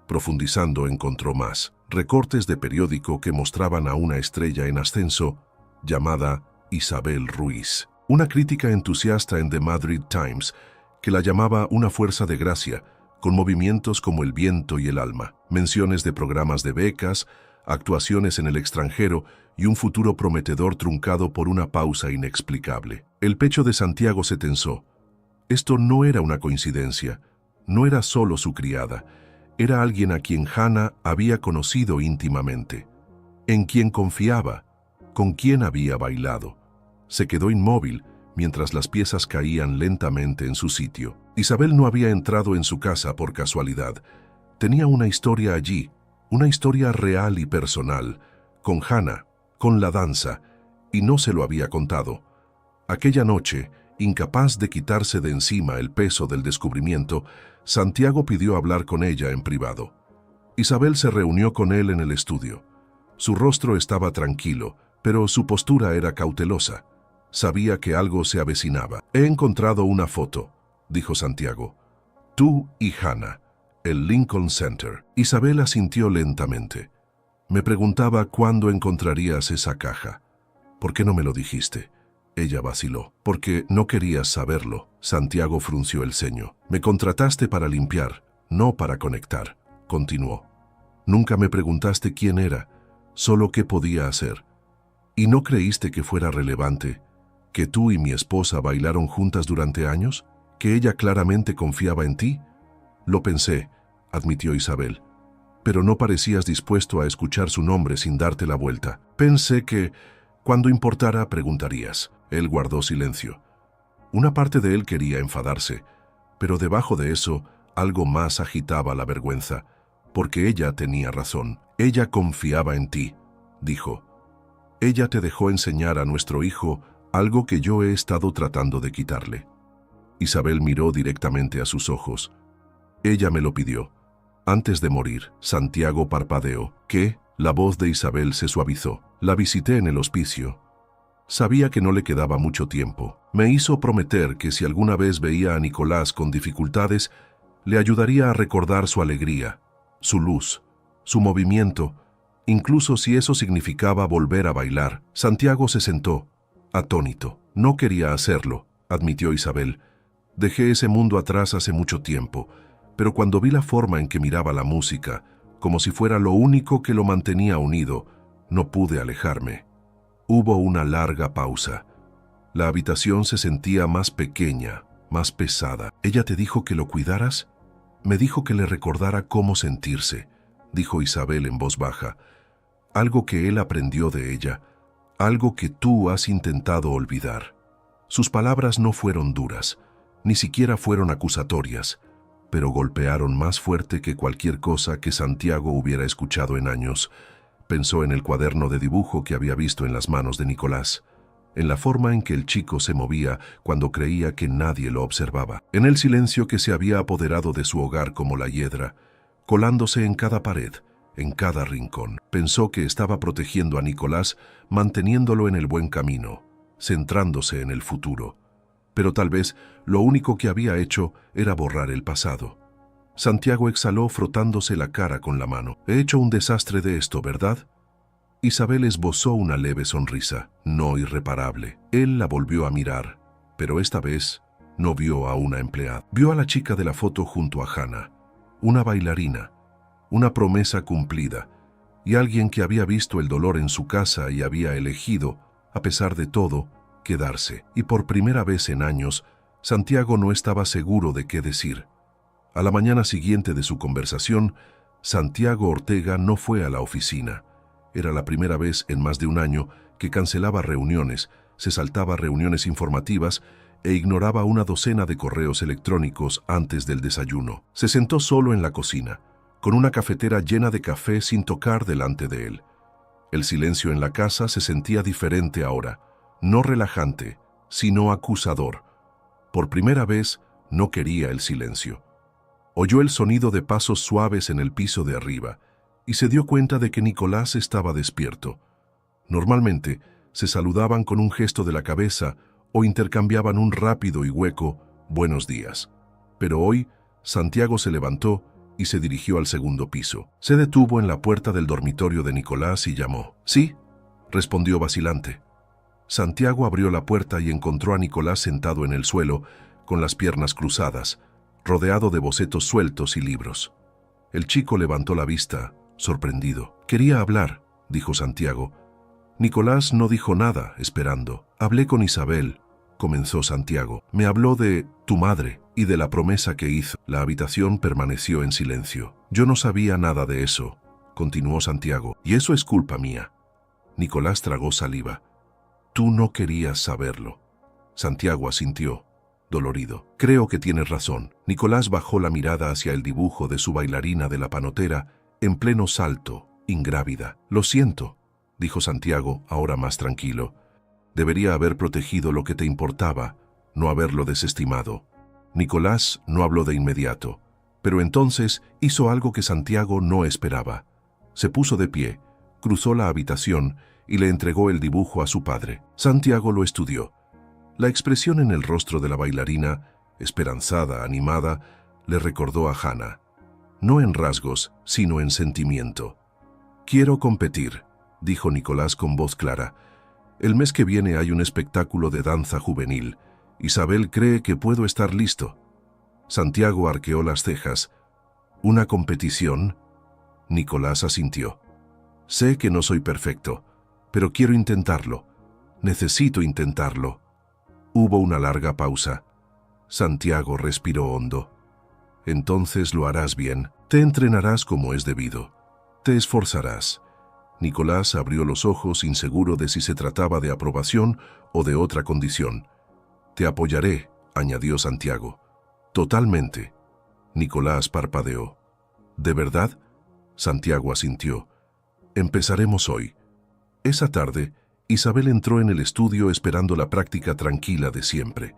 Profundizando encontró más recortes de periódico que mostraban a una estrella en ascenso llamada Isabel Ruiz. Una crítica entusiasta en The Madrid Times que la llamaba una fuerza de gracia, con movimientos como el viento y el alma, menciones de programas de becas, actuaciones en el extranjero y un futuro prometedor truncado por una pausa inexplicable. El pecho de Santiago se tensó. Esto no era una coincidencia, no era solo su criada, era alguien a quien Hannah había conocido íntimamente, en quien confiaba, con quien había bailado. Se quedó inmóvil mientras las piezas caían lentamente en su sitio. Isabel no había entrado en su casa por casualidad. Tenía una historia allí, una historia real y personal, con Hannah, con la danza, y no se lo había contado. Aquella noche, incapaz de quitarse de encima el peso del descubrimiento, Santiago pidió hablar con ella en privado. Isabel se reunió con él en el estudio. Su rostro estaba tranquilo, pero su postura era cautelosa. Sabía que algo se avecinaba. He encontrado una foto, dijo Santiago. Tú y Hannah, el Lincoln Center. Isabel asintió lentamente. Me preguntaba cuándo encontrarías esa caja. ¿Por qué no me lo dijiste? Ella vaciló. Porque no querías saberlo. Santiago frunció el ceño. Me contrataste para limpiar, no para conectar, continuó. Nunca me preguntaste quién era, solo qué podía hacer. ¿Y no creíste que fuera relevante que tú y mi esposa bailaron juntas durante años? ¿Que ella claramente confiaba en ti? Lo pensé, admitió Isabel, pero no parecías dispuesto a escuchar su nombre sin darte la vuelta. Pensé que, cuando importara, preguntarías. Él guardó silencio. Una parte de él quería enfadarse, pero debajo de eso, algo más agitaba la vergüenza, porque ella tenía razón. Ella confiaba en ti, dijo. Ella te dejó enseñar a nuestro hijo algo que yo he estado tratando de quitarle. Isabel miró directamente a sus ojos. Ella me lo pidió. Antes de morir, Santiago parpadeó. ¿Qué? La voz de Isabel se suavizó. La visité en el hospicio. Sabía que no le quedaba mucho tiempo. Me hizo prometer que si alguna vez veía a Nicolás con dificultades, le ayudaría a recordar su alegría, su luz, su movimiento, incluso si eso significaba volver a bailar. Santiago se sentó, atónito. No quería hacerlo, admitió Isabel. Dejé ese mundo atrás hace mucho tiempo, pero cuando vi la forma en que miraba la música, como si fuera lo único que lo mantenía unido, no pude alejarme. Hubo una larga pausa. La habitación se sentía más pequeña, más pesada. ¿Ella te dijo que lo cuidaras? Me dijo que le recordara cómo sentirse, dijo Isabel en voz baja. Algo que él aprendió de ella, algo que tú has intentado olvidar. Sus palabras no fueron duras, ni siquiera fueron acusatorias, pero golpearon más fuerte que cualquier cosa que Santiago hubiera escuchado en años. Pensó en el cuaderno de dibujo que había visto en las manos de Nicolás, en la forma en que el chico se movía cuando creía que nadie lo observaba, en el silencio que se había apoderado de su hogar como la hiedra, colándose en cada pared, en cada rincón. Pensó que estaba protegiendo a Nicolás, manteniéndolo en el buen camino, centrándose en el futuro. Pero tal vez lo único que había hecho era borrar el pasado. Santiago exhaló frotándose la cara con la mano. He hecho un desastre de esto, ¿verdad? Isabel esbozó una leve sonrisa, no irreparable. Él la volvió a mirar, pero esta vez no vio a una empleada. Vio a la chica de la foto junto a Hannah, una bailarina, una promesa cumplida, y alguien que había visto el dolor en su casa y había elegido, a pesar de todo, quedarse. Y por primera vez en años, Santiago no estaba seguro de qué decir. A la mañana siguiente de su conversación, Santiago Ortega no fue a la oficina. Era la primera vez en más de un año que cancelaba reuniones, se saltaba reuniones informativas e ignoraba una docena de correos electrónicos antes del desayuno. Se sentó solo en la cocina, con una cafetera llena de café sin tocar delante de él. El silencio en la casa se sentía diferente ahora, no relajante, sino acusador. Por primera vez, no quería el silencio. Oyó el sonido de pasos suaves en el piso de arriba y se dio cuenta de que Nicolás estaba despierto. Normalmente, se saludaban con un gesto de la cabeza o intercambiaban un rápido y hueco «buenos días». Pero hoy, Santiago se levantó y se dirigió al segundo piso. Se detuvo en la puerta del dormitorio de Nicolás y llamó. «¿Sí?», respondió vacilante. Santiago abrió la puerta y encontró a Nicolás sentado en el suelo, con las piernas cruzadas, rodeado de bocetos sueltos y libros. El chico levantó la vista, sorprendido. «Quería hablar», dijo Santiago. Nicolás no dijo nada, esperando. «Hablé con Isabel», comenzó Santiago. «Me habló de tu madre y de la promesa que hizo». La habitación permaneció en silencio. «Yo no sabía nada de eso», continuó Santiago, «y eso es culpa mía». Nicolás tragó saliva. «Tú no querías saberlo». Santiago asintió, dolorido. «Creo que tienes razón». Nicolás bajó la mirada hacia el dibujo de su bailarina de la panotera, en pleno salto, ingrávida. «Lo siento», dijo Santiago, ahora más tranquilo. «Debería haber protegido lo que te importaba, no haberlo desestimado». Nicolás no habló de inmediato, pero entonces hizo algo que Santiago no esperaba. Se puso de pie, cruzó la habitación y le entregó el dibujo a su padre. Santiago lo estudió. La expresión en el rostro de la bailarina, esperanzada, animada, le recordó a Hannah. No en rasgos, sino en sentimiento. «Quiero competir», dijo Nicolás con voz clara. «El mes que viene hay un espectáculo de danza juvenil. Isabel cree que puedo estar listo». Santiago arqueó las cejas. «¿Una competición?». Nicolás asintió. «Sé que no soy perfecto, pero quiero intentarlo. Necesito intentarlo». Hubo una larga pausa. Santiago respiró hondo. «Entonces lo harás bien. Te entrenarás como es debido. Te esforzarás». Nicolás abrió los ojos, inseguro de si se trataba de aprobación o de otra condición. «Te apoyaré», añadió Santiago. «Totalmente». Nicolás parpadeó. «¿De verdad?». Santiago asintió. «Empezaremos hoy». Esa tarde, Isabel entró en el estudio esperando la práctica tranquila de siempre.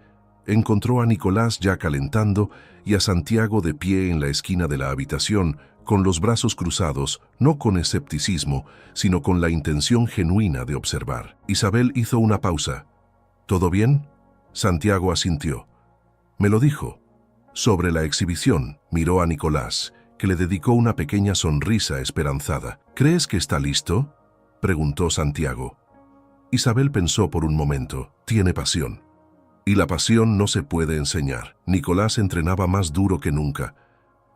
Encontró a Nicolás ya calentando y a Santiago de pie en la esquina de la habitación, con los brazos cruzados, no con escepticismo, sino con la intención genuina de observar. Isabel hizo una pausa. «¿Todo bien?». Santiago asintió. «Me lo dijo». Sobre la exhibición, miró a Nicolás, que le dedicó una pequeña sonrisa esperanzada. «¿Crees que está listo?», preguntó Santiago. Isabel pensó por un momento. «Tiene pasión». Y la pasión no se puede enseñar. Nicolás entrenaba más duro que nunca.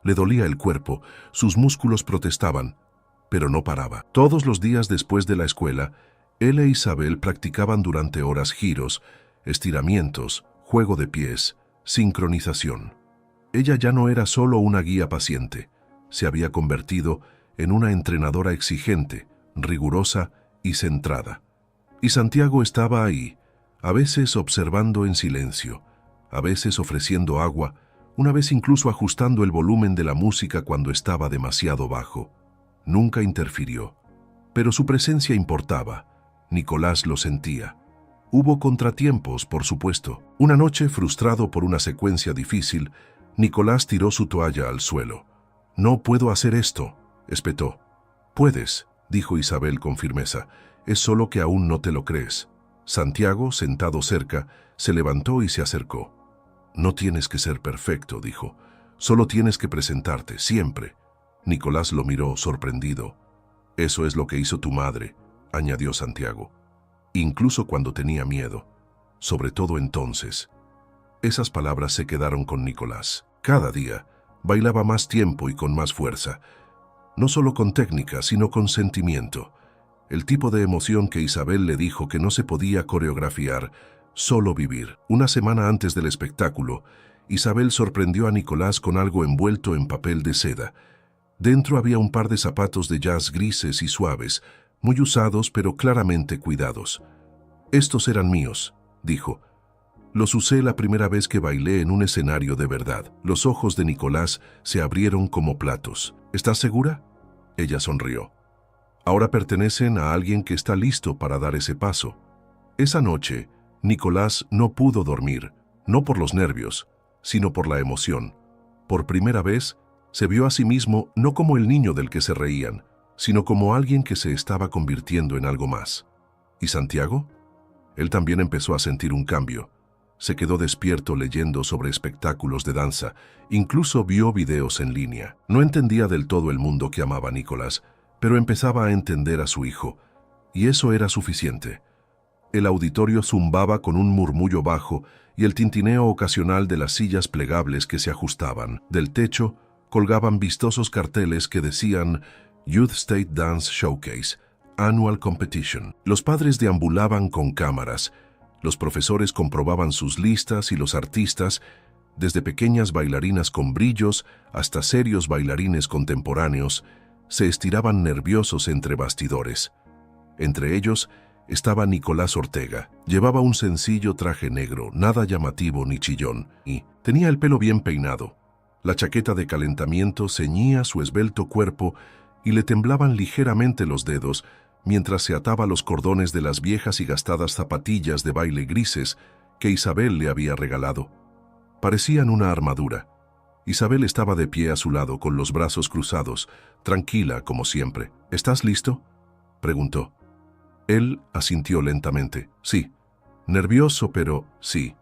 Le dolía el cuerpo, sus músculos protestaban, pero no paraba. Todos los días después de la escuela, él e Isabel practicaban durante horas giros, estiramientos, juego de pies, sincronización. Ella ya no era solo una guía paciente, se había convertido en una entrenadora exigente, rigurosa y centrada. Y Santiago estaba ahí, a veces observando en silencio, a veces ofreciendo agua, una vez incluso ajustando el volumen de la música cuando estaba demasiado bajo. Nunca interfirió, pero su presencia importaba. Nicolás lo sentía. Hubo contratiempos, por supuesto. Una noche, frustrado por una secuencia difícil, Nicolás tiró su toalla al suelo. «No puedo hacer esto», espetó. «Puedes», dijo Isabel con firmeza. «Es solo que aún no te lo crees». Santiago, sentado cerca, se levantó y se acercó. «No tienes que ser perfecto», dijo. «Solo tienes que presentarte, siempre». Nicolás lo miró, sorprendido. «Eso es lo que hizo tu madre», añadió Santiago. «Incluso cuando tenía miedo. Sobre todo entonces». Esas palabras se quedaron con Nicolás. Cada día, bailaba más tiempo y con más fuerza. No solo con técnica, sino con sentimiento. El tipo de emoción que Isabel le dijo que no se podía coreografiar, solo vivir. Una semana antes del espectáculo, Isabel sorprendió a Nicolás con algo envuelto en papel de seda. Dentro había un par de zapatos de jazz grises y suaves, muy usados pero claramente cuidados. «Estos eran míos», dijo. «Los usé la primera vez que bailé en un escenario de verdad». Los ojos de Nicolás se abrieron como platos. «¿Estás segura?». Ella sonrió. Ahora pertenecen a alguien que está listo para dar ese paso. Esa noche, Nicolás no pudo dormir, no por los nervios, sino por la emoción. Por primera vez, se vio a sí mismo no como el niño del que se reían, sino como alguien que se estaba convirtiendo en algo más. ¿Y Santiago? Él también empezó a sentir un cambio. Se quedó despierto leyendo sobre espectáculos de danza, incluso vio videos en línea. No entendía del todo el mundo que amaba Nicolás, pero empezaba a entender a su hijo, y eso era suficiente. El auditorio zumbaba con un murmullo bajo y el tintineo ocasional de las sillas plegables que se ajustaban. Del techo colgaban vistosos carteles que decían Youth State Dance Showcase, Annual Competition. Los padres deambulaban con cámaras, los profesores comprobaban sus listas y los artistas, desde pequeñas bailarinas con brillos hasta serios bailarines contemporáneos, se estiraban nerviosos entre bastidores. Entre ellos estaba Nicolás Ortega. Llevaba un sencillo traje negro, nada llamativo ni chillón, y tenía el pelo bien peinado. La chaqueta de calentamiento ceñía su esbelto cuerpo y le temblaban ligeramente los dedos mientras se ataba los cordones de las viejas y gastadas zapatillas de baile grises que Isabel le había regalado. Parecían una armadura. Isabel estaba de pie a su lado con los brazos cruzados, tranquila como siempre. ¿Estás listo?, preguntó. Él asintió lentamente. Sí. Nervioso, pero sí.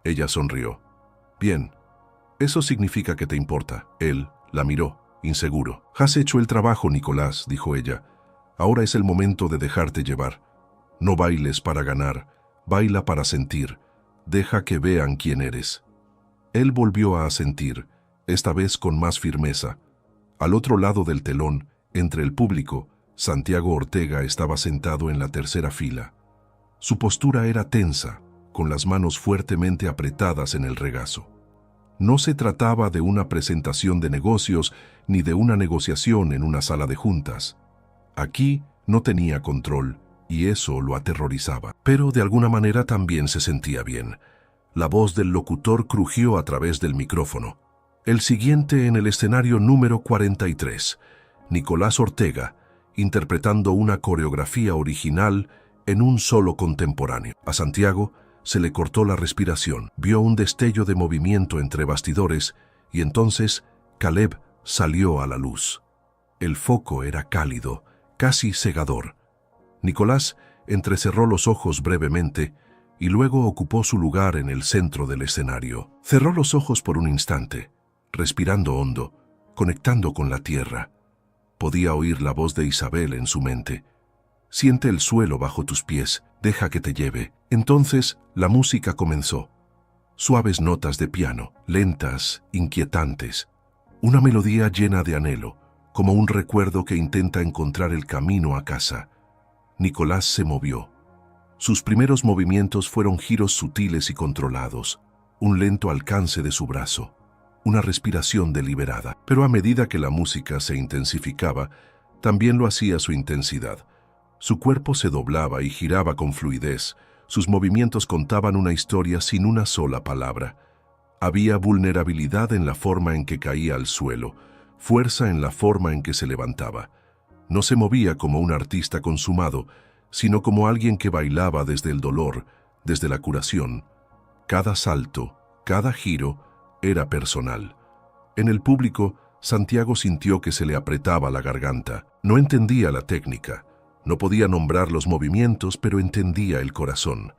Ella sonrió. Bien. Eso significa que te importa. Él la miró, inseguro. Has hecho el trabajo, Nicolás, dijo ella. Ahora es el momento de dejarte llevar. No bailes para ganar, baila para sentir. Deja que vean quién eres. Él volvió a asentir, esta vez con más firmeza. Al otro lado del telón, entre el público, Santiago Ortega estaba sentado en la tercera fila. Su postura era tensa, con las manos fuertemente apretadas en el regazo. No se trataba de una presentación de negocios ni de una negociación en una sala de juntas. Aquí no tenía control, y eso lo aterrorizaba. Pero de alguna manera también se sentía bien. La voz del locutor crujió a través del micrófono. El siguiente en el escenario número 43, Nicolás Ortega, interpretando una coreografía original en un solo contemporáneo. A Santiago se le cortó la respiración. Vio un destello de movimiento entre bastidores y entonces Caleb salió a la luz. El foco era cálido, casi cegador. Nicolás entrecerró los ojos brevemente y luego ocupó su lugar en el centro del escenario. Cerró los ojos por un instante, respirando hondo, conectando con la tierra. Podía oír la voz de Isabel en su mente. Siente el suelo bajo tus pies, deja que te lleve. Entonces la música comenzó. Suaves notas de piano, lentas, inquietantes. Una melodía llena de anhelo, como un recuerdo que intenta encontrar el camino a casa. Nicolás se movió. Sus primeros movimientos fueron giros sutiles y controlados, un lento alcance de su brazo, una respiración deliberada. Pero a medida que la música se intensificaba, también lo hacía su intensidad. Su cuerpo se doblaba y giraba con fluidez. Sus movimientos contaban una historia sin una sola palabra. Había vulnerabilidad en la forma en que caía al suelo, fuerza en la forma en que se levantaba. No se movía como un artista consumado, sino como alguien que bailaba desde el dolor, desde la curación. Cada salto, cada giro, era personal. En el público, Santiago sintió que se le apretaba la garganta. No entendía la técnica, no podía nombrar los movimientos, pero entendía el corazón.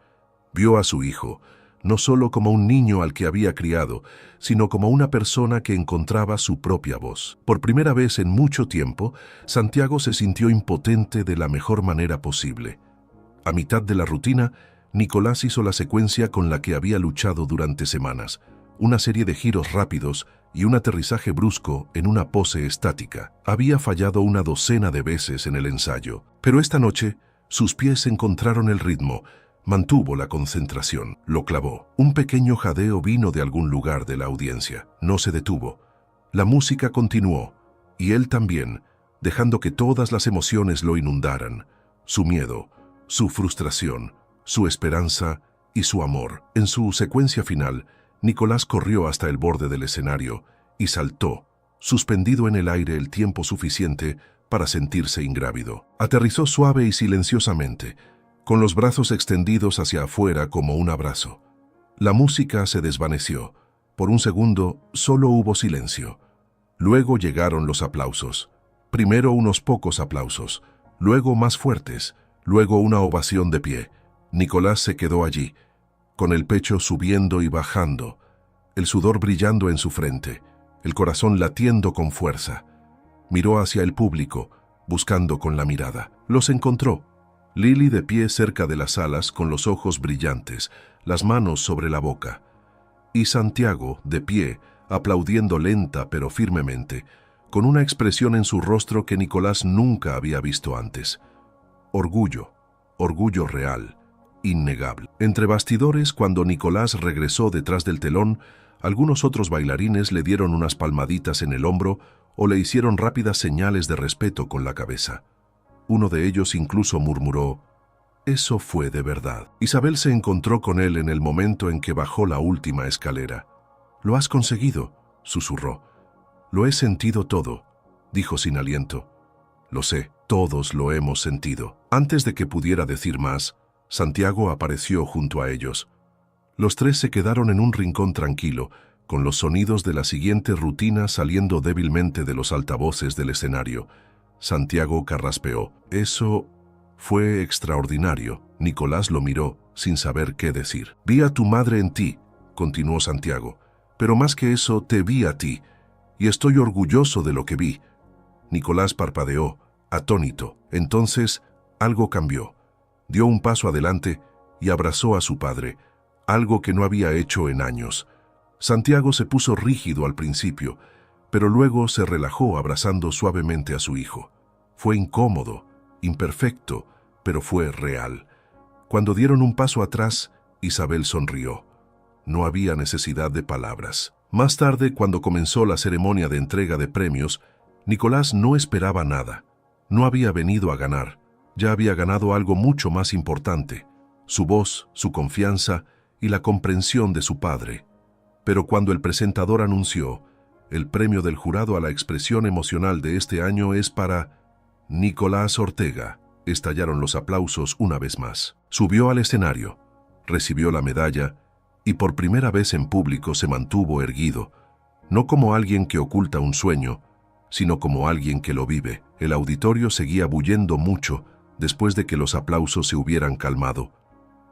Vio a su hijo, no solo como un niño al que había criado, sino como una persona que encontraba su propia voz. Por primera vez en mucho tiempo, Santiago se sintió impotente de la mejor manera posible. A mitad de la rutina, Nicolás hizo la secuencia con la que había luchado durante semanas, una serie de giros rápidos y un aterrizaje brusco en una pose estática. Había fallado una docena de veces en el ensayo, pero esta noche sus pies encontraron el ritmo. Mantuvo la concentración, lo clavó. Un pequeño jadeo vino de algún lugar de la audiencia. No se detuvo. La música continuó, y él también, dejando que todas las emociones lo inundaran. Su miedo, su frustración, su esperanza y su amor. En su secuencia final, Nicolás corrió hasta el borde del escenario y saltó, suspendido en el aire el tiempo suficiente para sentirse ingrávido. Aterrizó suave y silenciosamente, con los brazos extendidos hacia afuera como un abrazo. La música se desvaneció. Por un segundo solo hubo silencio. Luego llegaron los aplausos. Primero unos pocos aplausos, luego más fuertes, luego una ovación de pie. Nicolás se quedó allí, con el pecho subiendo y bajando, el sudor brillando en su frente, el corazón latiendo con fuerza. Miró hacia el público, buscando con la mirada. Los encontró. Lily de pie cerca de las alas con los ojos brillantes, las manos sobre la boca. Y Santiago, de pie, aplaudiendo lenta pero firmemente, con una expresión en su rostro que Nicolás nunca había visto antes. Orgullo, orgullo real, innegable. Entre bastidores, cuando Nicolás regresó detrás del telón, algunos otros bailarines le dieron unas palmaditas en el hombro o le hicieron rápidas señales de respeto con la cabeza. Uno de ellos incluso murmuró: «Eso fue de verdad». Isabel se encontró con él en el momento en que bajó la última escalera. «Lo has conseguido», susurró. «Lo he sentido todo», dijo sin aliento. «Lo sé, todos lo hemos sentido». Antes de que pudiera decir más, Santiago apareció junto a ellos. Los tres se quedaron en un rincón tranquilo, con los sonidos de la siguiente rutina saliendo débilmente de los altavoces del escenario. Santiago carraspeó: «Eso fue extraordinario». Nicolás lo miró, sin saber qué decir. «Vi a tu madre en ti», continuó Santiago, «pero más que eso, te vi a ti, y estoy orgulloso de lo que vi». Nicolás parpadeó, atónito. Entonces, algo cambió. Dio un paso adelante y abrazó a su padre, algo que no había hecho en años. Santiago se puso rígido al principio, pero luego se relajó abrazando suavemente a su hijo. Fue incómodo, imperfecto, pero fue real. Cuando dieron un paso atrás, Isabel sonrió. No había necesidad de palabras. Más tarde, cuando comenzó la ceremonia de entrega de premios, Nicolás no esperaba nada. No había venido a ganar. Ya había ganado algo mucho más importante: su voz, su confianza y la comprensión de su padre. Pero cuando el presentador anunció: «El premio del jurado a la expresión emocional de este año es para Nicolás Ortega», estallaron los aplausos una vez más. Subió al escenario, recibió la medalla y por primera vez en público se mantuvo erguido, no como alguien que oculta un sueño, sino como alguien que lo vive. El auditorio seguía bullendo mucho después de que los aplausos se hubieran calmado.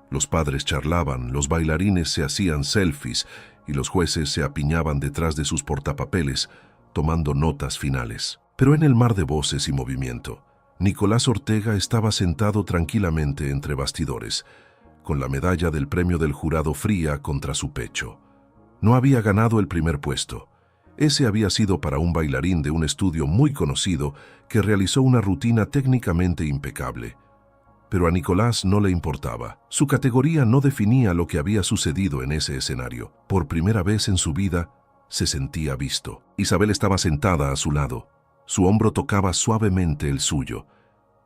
Los padres charlaban, los bailarines se hacían selfies y los jueces se apiñaban detrás de sus portapapeles, tomando notas finales. Pero en el mar de voces y movimiento, Nicolás Ortega estaba sentado tranquilamente entre bastidores, con la medalla del premio del jurado fría contra su pecho. No había ganado el primer puesto. Ese había sido para un bailarín de un estudio muy conocido que realizó una rutina técnicamente impecable. Pero a Nicolás no le importaba. Su categoría no definía lo que había sucedido en ese escenario. Por primera vez en su vida, se sentía visto. Isabel estaba sentada a su lado. Su hombro tocaba suavemente el suyo.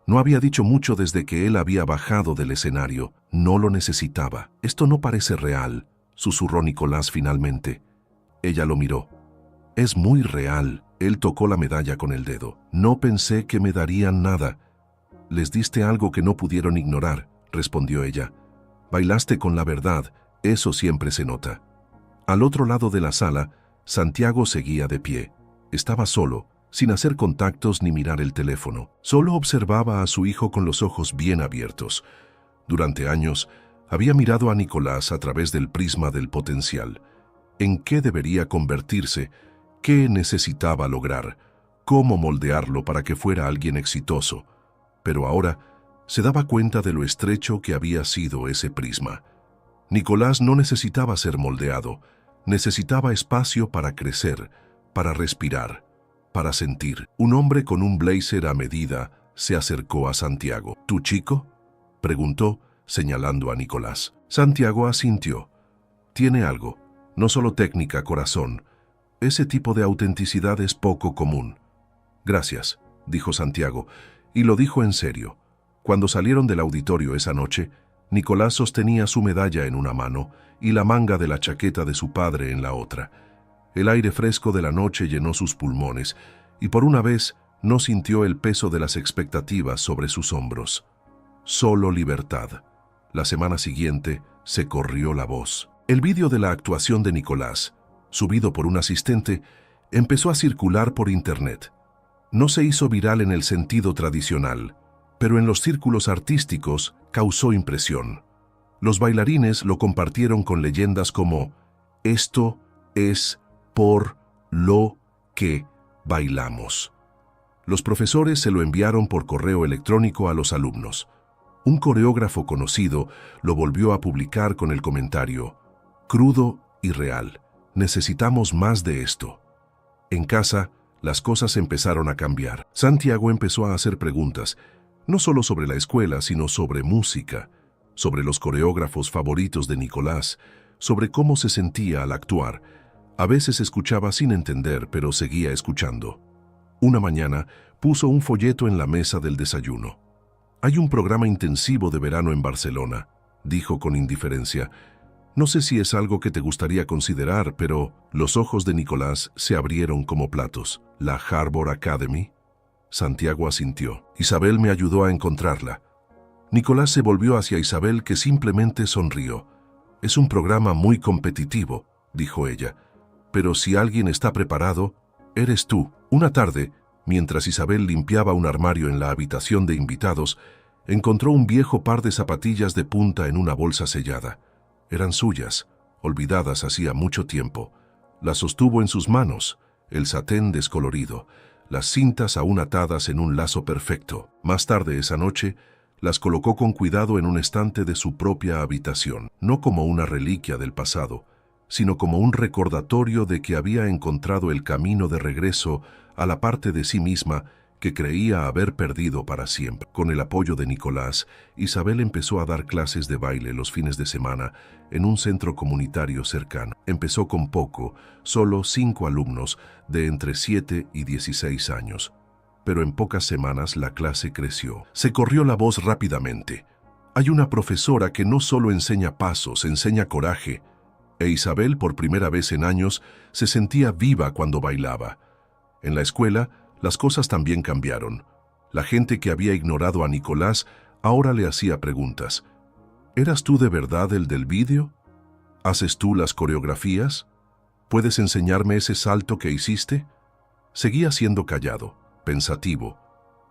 No había dicho mucho desde que él había bajado del escenario. No lo necesitaba. «Esto no parece real», susurró Nicolás finalmente. Ella lo miró. «Es muy real». Él tocó la medalla con el dedo. «No pensé que me darían nada». «Les diste algo que no pudieron ignorar», respondió ella. «Bailaste con la verdad, eso siempre se nota». Al otro lado de la sala, Santiago seguía de pie. Estaba solo, sin hacer contactos ni mirar el teléfono. Solo observaba a su hijo con los ojos bien abiertos. Durante años, había mirado a Nicolás a través del prisma del potencial. ¿En qué debería convertirse? ¿Qué necesitaba lograr? ¿Cómo moldearlo para que fuera alguien exitoso? Pero ahora se daba cuenta de lo estrecho que había sido ese prisma. Nicolás no necesitaba ser moldeado, necesitaba espacio para crecer, para respirar, para sentir. Un hombre con un blazer a medida se acercó a Santiago. «¿Tu chico?», preguntó, señalando a Nicolás. Santiago asintió. «Tiene algo, no solo técnica, corazón. Ese tipo de autenticidad es poco común». «Gracias», dijo Santiago, y lo dijo en serio. Cuando salieron del auditorio esa noche, Nicolás sostenía su medalla en una mano y la manga de la chaqueta de su padre en la otra. El aire fresco de la noche llenó sus pulmones, y por una vez no sintió el peso de las expectativas sobre sus hombros. Solo libertad. La semana siguiente se corrió la voz. El vídeo de la actuación de Nicolás, subido por un asistente, empezó a circular por internet. No se hizo viral en el sentido tradicional, pero en los círculos artísticos causó impresión. Los bailarines lo compartieron con leyendas como «Esto es por lo que bailamos». Los profesores se lo enviaron por correo electrónico a los alumnos. Un coreógrafo conocido lo volvió a publicar con el comentario «Crudo y real, necesitamos más de esto». En casa, las cosas empezaron a cambiar. Santiago empezó a hacer preguntas, no solo sobre la escuela, sino sobre música, sobre los coreógrafos favoritos de Nicolás, sobre cómo se sentía al actuar. A veces escuchaba sin entender, pero seguía escuchando. Una mañana puso un folleto en la mesa del desayuno. «Hay un programa intensivo de verano en Barcelona», dijo con indiferencia. «No sé si es algo que te gustaría considerar, pero…» Los ojos de Nicolás se abrieron como platos. «¿La Harvard Academy?» Santiago asintió. «Isabel me ayudó a encontrarla». Nicolás se volvió hacia Isabel, que simplemente sonrió. «Es un programa muy competitivo», dijo ella. «Pero si alguien está preparado, eres tú». Una tarde, mientras Isabel limpiaba un armario en la habitación de invitados, encontró un viejo par de zapatillas de punta en una bolsa sellada. Eran suyas, olvidadas hacía mucho tiempo. Las sostuvo en sus manos, el satén descolorido, las cintas aún atadas en un lazo perfecto. Más tarde esa noche, las colocó con cuidado en un estante de su propia habitación, no como una reliquia del pasado, sino como un recordatorio de que había encontrado el camino de regreso a la parte de sí misma que creía haber perdido para siempre. Con el apoyo de Nicolás, Isabel empezó a dar clases de baile los fines de semana en un centro comunitario cercano. Empezó con poco, solo 5 alumnos de entre 7 y 16 años. Pero en pocas semanas la clase creció. Se corrió la voz rápidamente. «Hay una profesora que no solo enseña pasos, enseña coraje». E Isabel, por primera vez en años, se sentía viva cuando bailaba. En la escuela, las cosas también cambiaron. La gente que había ignorado a Nicolás ahora le hacía preguntas. ¿Eras tú de verdad el del vídeo? ¿Haces tú las coreografías? ¿Puedes enseñarme ese salto que hiciste? Seguía siendo callado, pensativo,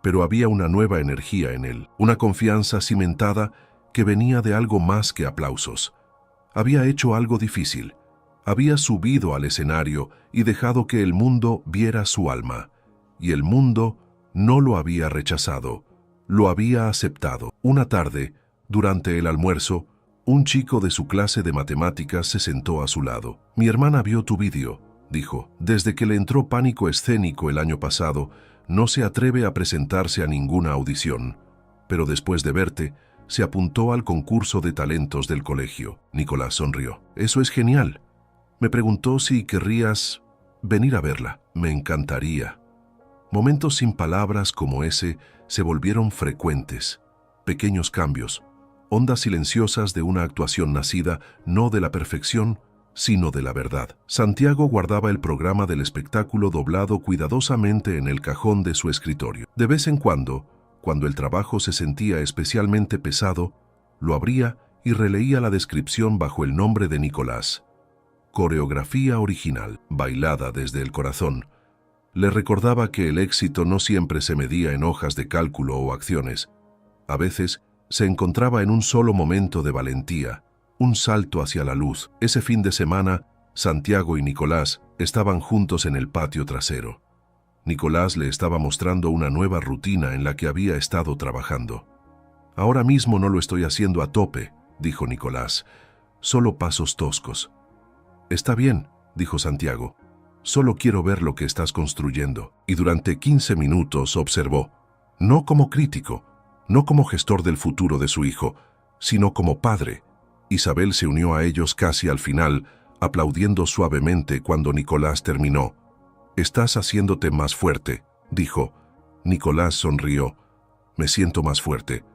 pero había una nueva energía en él, una confianza cimentada que venía de algo más que aplausos. Había hecho algo difícil. Había subido al escenario y dejado que el mundo viera su alma. Y el mundo no lo había rechazado, lo había aceptado. Una tarde, durante el almuerzo, un chico de su clase de matemáticas se sentó a su lado. «Mi hermana vio tu vídeo», dijo. «Desde que le entró pánico escénico el año pasado, no se atreve a presentarse a ninguna audición. Pero después de verte, se apuntó al concurso de talentos del colegio». Nicolás sonrió. «Eso es genial. Me preguntó si querrías venir a verla». «Me encantaría». Momentos sin palabras como ese se volvieron frecuentes. Pequeños cambios, ondas silenciosas de una actuación nacida no de la perfección, sino de la verdad. Santiago guardaba el programa del espectáculo doblado cuidadosamente en el cajón de su escritorio. De vez en cuando el trabajo se sentía especialmente pesado, lo abría y releía la descripción bajo el nombre de Nicolás. Coreografía original, bailada desde el corazón. Le recordaba que el éxito no siempre se medía en hojas de cálculo o acciones. A veces se encontraba en un solo momento de valentía, un salto hacia la luz. Ese fin de semana, Santiago y Nicolás estaban juntos en el patio trasero. Nicolás le estaba mostrando una nueva rutina en la que había estado trabajando. «Ahora mismo no lo estoy haciendo a tope», dijo Nicolás. «Solo pasos toscos». «Está bien», dijo Santiago. «Solo quiero ver lo que estás construyendo». Y durante 15 minutos observó, no como crítico, no como gestor del futuro de su hijo, sino como padre. Isabel se unió a ellos casi al final, aplaudiendo suavemente cuando Nicolás terminó. «Estás haciéndote más fuerte», dijo. Nicolás sonrió. «Me siento más fuerte».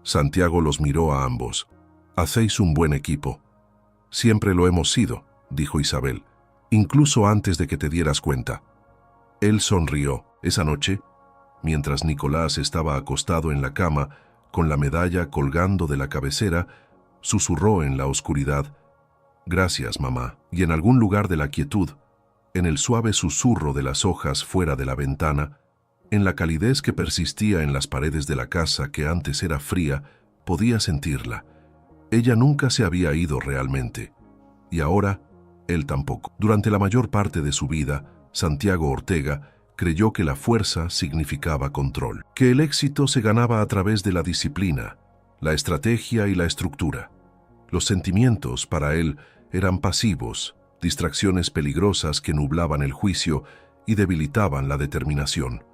Santiago los miró a ambos. «Hacéis un buen equipo». «Siempre lo hemos sido», dijo Isabel, «incluso antes de que te dieras cuenta». Él sonrió. Esa noche, Mientras Nicolás estaba acostado en la cama, con la medalla colgando de la cabecera, susurró en la oscuridad: «Gracias, mamá». Y en algún lugar de la quietud, en el suave susurro de las hojas fuera de la ventana, en la calidez que persistía en las paredes de la casa que antes era fría, podía sentirla. Ella nunca se había ido realmente. Y ahora, él tampoco. Durante la mayor parte de su vida, Santiago Ortega creyó que la fuerza significaba control, que el éxito se ganaba a través de la disciplina, la estrategia y la estructura. Los sentimientos, para él, eran pasivos, distracciones peligrosas que nublaban el juicio y debilitaban la determinación.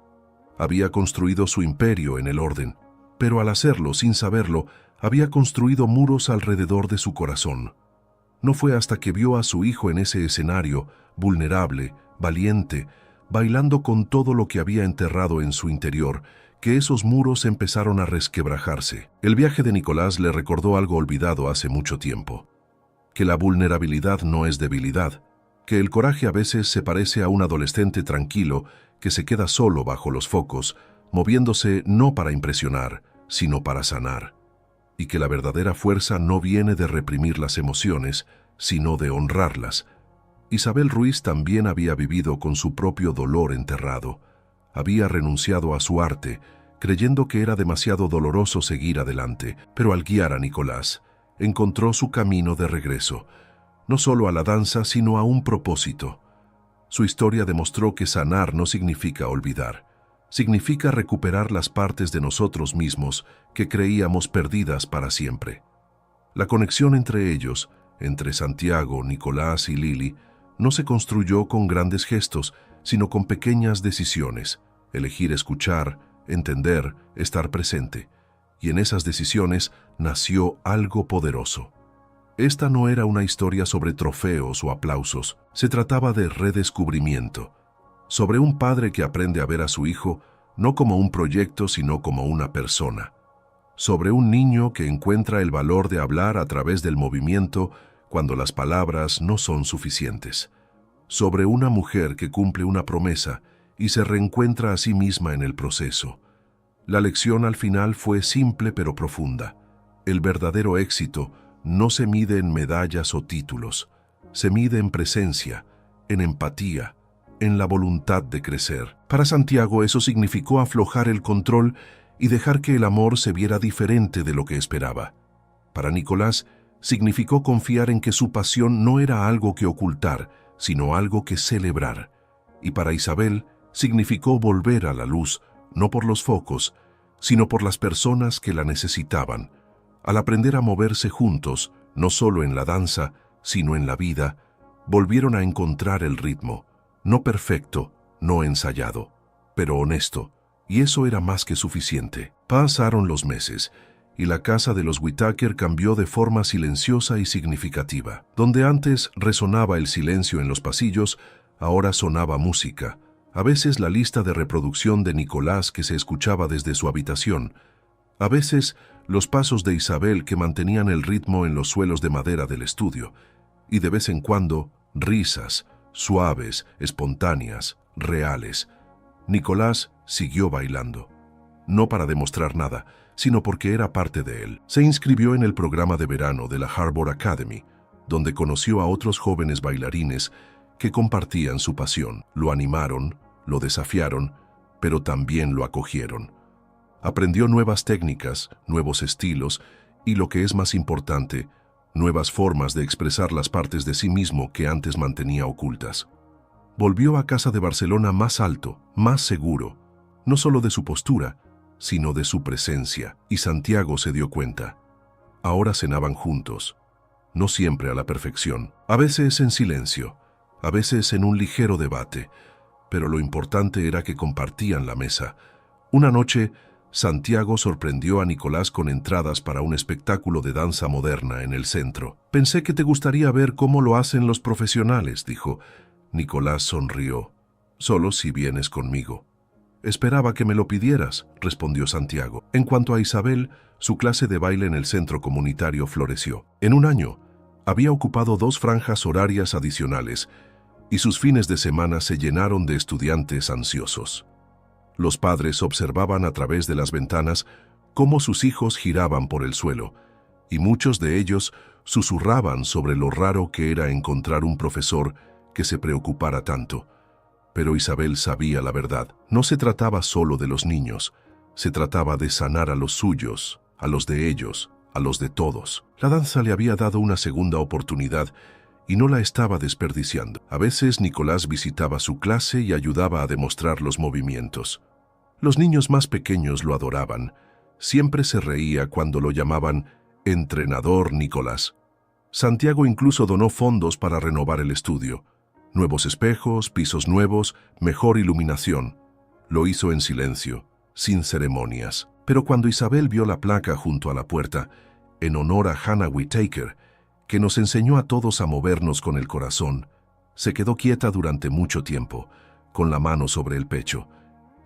Había construido su imperio en el orden, pero al hacerlo sin saberlo, había construido muros alrededor de su corazón. No fue hasta que vio a su hijo en ese escenario, vulnerable, valiente, bailando con todo lo que había enterrado en su interior, que esos muros empezaron a resquebrajarse. El viaje de Nicolás le recordó algo olvidado hace mucho tiempo: que la vulnerabilidad no es debilidad, que el coraje a veces se parece a un adolescente tranquilo que se queda solo bajo los focos, moviéndose no para impresionar, sino para sanar, y que la verdadera fuerza no viene de reprimir las emociones, sino de honrarlas. Isabel Ruiz también había vivido con su propio dolor enterrado. Había renunciado a su arte, creyendo que era demasiado doloroso seguir adelante, pero al guiar a Nicolás, encontró su camino de regreso, no solo a la danza, sino a un propósito. Su historia demostró que sanar no significa olvidar, significa recuperar las partes de nosotros mismos que creíamos perdidas para siempre. La conexión entre ellos, entre Santiago, Nicolás y Lili, no se construyó con grandes gestos, sino con pequeñas decisiones: elegir escuchar, entender, estar presente. Y en esas decisiones nació algo poderoso. Esta no era una historia sobre trofeos o aplausos, se trataba de redescubrimiento, sobre un padre que aprende a ver a su hijo no como un proyecto, sino como una persona, sobre un niño que encuentra el valor de hablar a través del movimiento cuando las palabras no son suficientes, sobre una mujer que cumple una promesa y se reencuentra a sí misma en el proceso. La lección al final fue simple pero profunda. El verdadero éxito no se mide en medallas o títulos, se mide en presencia, en empatía, en la voluntad de crecer. Para Santiago eso significó aflojar el control y dejar que el amor se viera diferente de lo que esperaba. Para Nicolás significó confiar en que su pasión no era algo que ocultar, sino algo que celebrar. Y para Isabel significó volver a la luz, no por los focos, sino por las personas que la necesitaban. Al aprender a moverse juntos, no solo en la danza, sino en la vida, volvieron a encontrar el ritmo, no perfecto, no ensayado, pero honesto, y eso era más que suficiente. Pasaron los meses, y la casa de los Whittaker cambió de forma silenciosa y significativa. Donde antes resonaba el silencio en los pasillos, ahora sonaba música, a veces la lista de reproducción de Nicolás que se escuchaba desde su habitación, a veces los pasos de Isabel que mantenían el ritmo en los suelos de madera del estudio, y de vez en cuando risas, suaves, espontáneas, reales. Nicolás siguió bailando, no para demostrar nada, sino porque era parte de él. Se inscribió en el programa de verano de la Harbor Academy, donde conoció a otros jóvenes bailarines que compartían su pasión. Lo animaron, lo desafiaron, pero también lo acogieron. Aprendió nuevas técnicas, nuevos estilos y, lo que es más importante, nuevas formas de expresar las partes de sí mismo que antes mantenía ocultas. Volvió a casa de Barcelona más alto, más seguro, no solo de su postura, sino de su presencia, y Santiago se dio cuenta. Ahora cenaban juntos, no siempre a la perfección, a veces en silencio, a veces en un ligero debate, pero lo importante era que compartían la mesa. Una noche, Santiago sorprendió a Nicolás con entradas para un espectáculo de danza moderna en el centro. «Pensé que te gustaría ver cómo lo hacen los profesionales», dijo. Nicolás sonrió. «Solo si vienes conmigo». «Esperaba que me lo pidieras», respondió Santiago. En cuanto a Isabel, su clase de baile en el centro comunitario floreció. En un año, había ocupado 2 franjas horarias adicionales y sus fines de semana se llenaron de estudiantes ansiosos. Los padres observaban a través de las ventanas cómo sus hijos giraban por el suelo, y muchos de ellos susurraban sobre lo raro que era encontrar un profesor que se preocupara tanto. Pero Isabel sabía la verdad. No se trataba solo de los niños, se trataba de sanar a los suyos, a los de ellos, a los de todos. La danza le había dado una segunda oportunidad y no la estaba desperdiciando. A veces Nicolás visitaba su clase y ayudaba a demostrar los movimientos. Los niños más pequeños lo adoraban. Siempre se reía cuando lo llamaban Entrenador Nicolás. Santiago incluso donó fondos para renovar el estudio. Nuevos espejos, pisos nuevos, mejor iluminación. Lo hizo en silencio, sin ceremonias. Pero cuando Isabel vio la placa junto a la puerta, en honor a Hannah Whitaker, que nos enseñó a todos a movernos con el corazón, se quedó quieta durante mucho tiempo, con la mano sobre el pecho.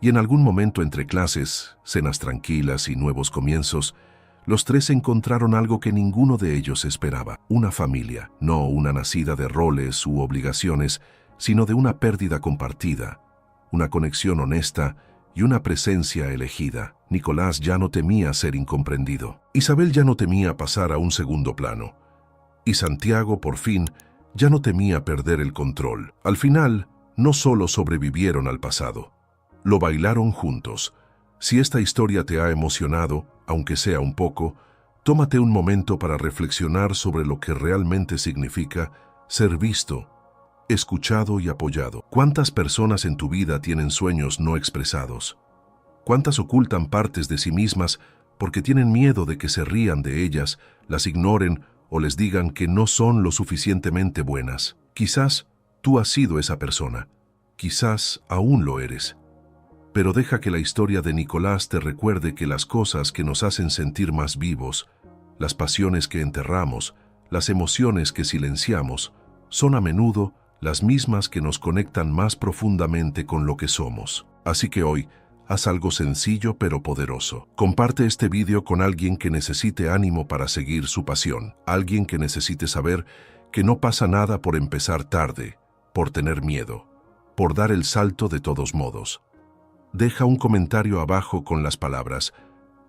Y en algún momento entre clases, cenas tranquilas y nuevos comienzos, los tres encontraron algo que ninguno de ellos esperaba. Una familia, no una nacida de roles u obligaciones, sino de una pérdida compartida, una conexión honesta y una presencia elegida. Nicolás ya no temía ser incomprendido. Isabel ya no temía pasar a un segundo plano. Y Santiago, por fin, ya no temía perder el control. Al final, no solo sobrevivieron al pasado, lo bailaron juntos. Si esta historia te ha emocionado, aunque sea un poco, tómate un momento para reflexionar sobre lo que realmente significa ser visto, escuchado y apoyado. ¿Cuántas personas en tu vida tienen sueños no expresados? ¿Cuántas ocultan partes de sí mismas porque tienen miedo de que se rían de ellas, las ignoren o les digan que no son lo suficientemente buenas? Quizás tú has sido esa persona. Quizás aún lo eres. Pero deja que la historia de Nicolás te recuerde que las cosas que nos hacen sentir más vivos, las pasiones que enterramos, las emociones que silenciamos, son a menudo las mismas que nos conectan más profundamente con lo que somos. Así que hoy, haz algo sencillo pero poderoso. Comparte este video con alguien que necesite ánimo para seguir su pasión, alguien que necesite saber que no pasa nada por empezar tarde, por tener miedo, por dar el salto de todos modos. Deja un comentario abajo con las palabras: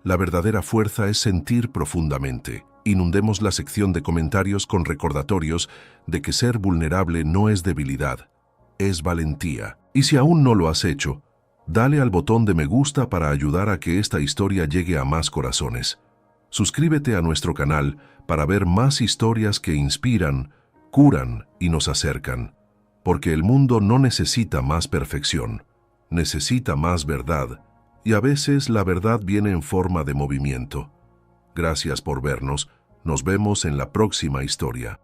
la verdadera fuerza es sentir profundamente. Inundemos la sección de comentarios con recordatorios de que ser vulnerable no es debilidad, es valentía. Y si aún no lo has hecho, dale al botón de me gusta para ayudar a que esta historia llegue a más corazones. Suscríbete a nuestro canal para ver más historias que inspiran, curan y nos acercan. Porque el mundo no necesita más perfección. Necesita más verdad, y a veces la verdad viene en forma de movimiento. Gracias por vernos, nos vemos en la próxima historia.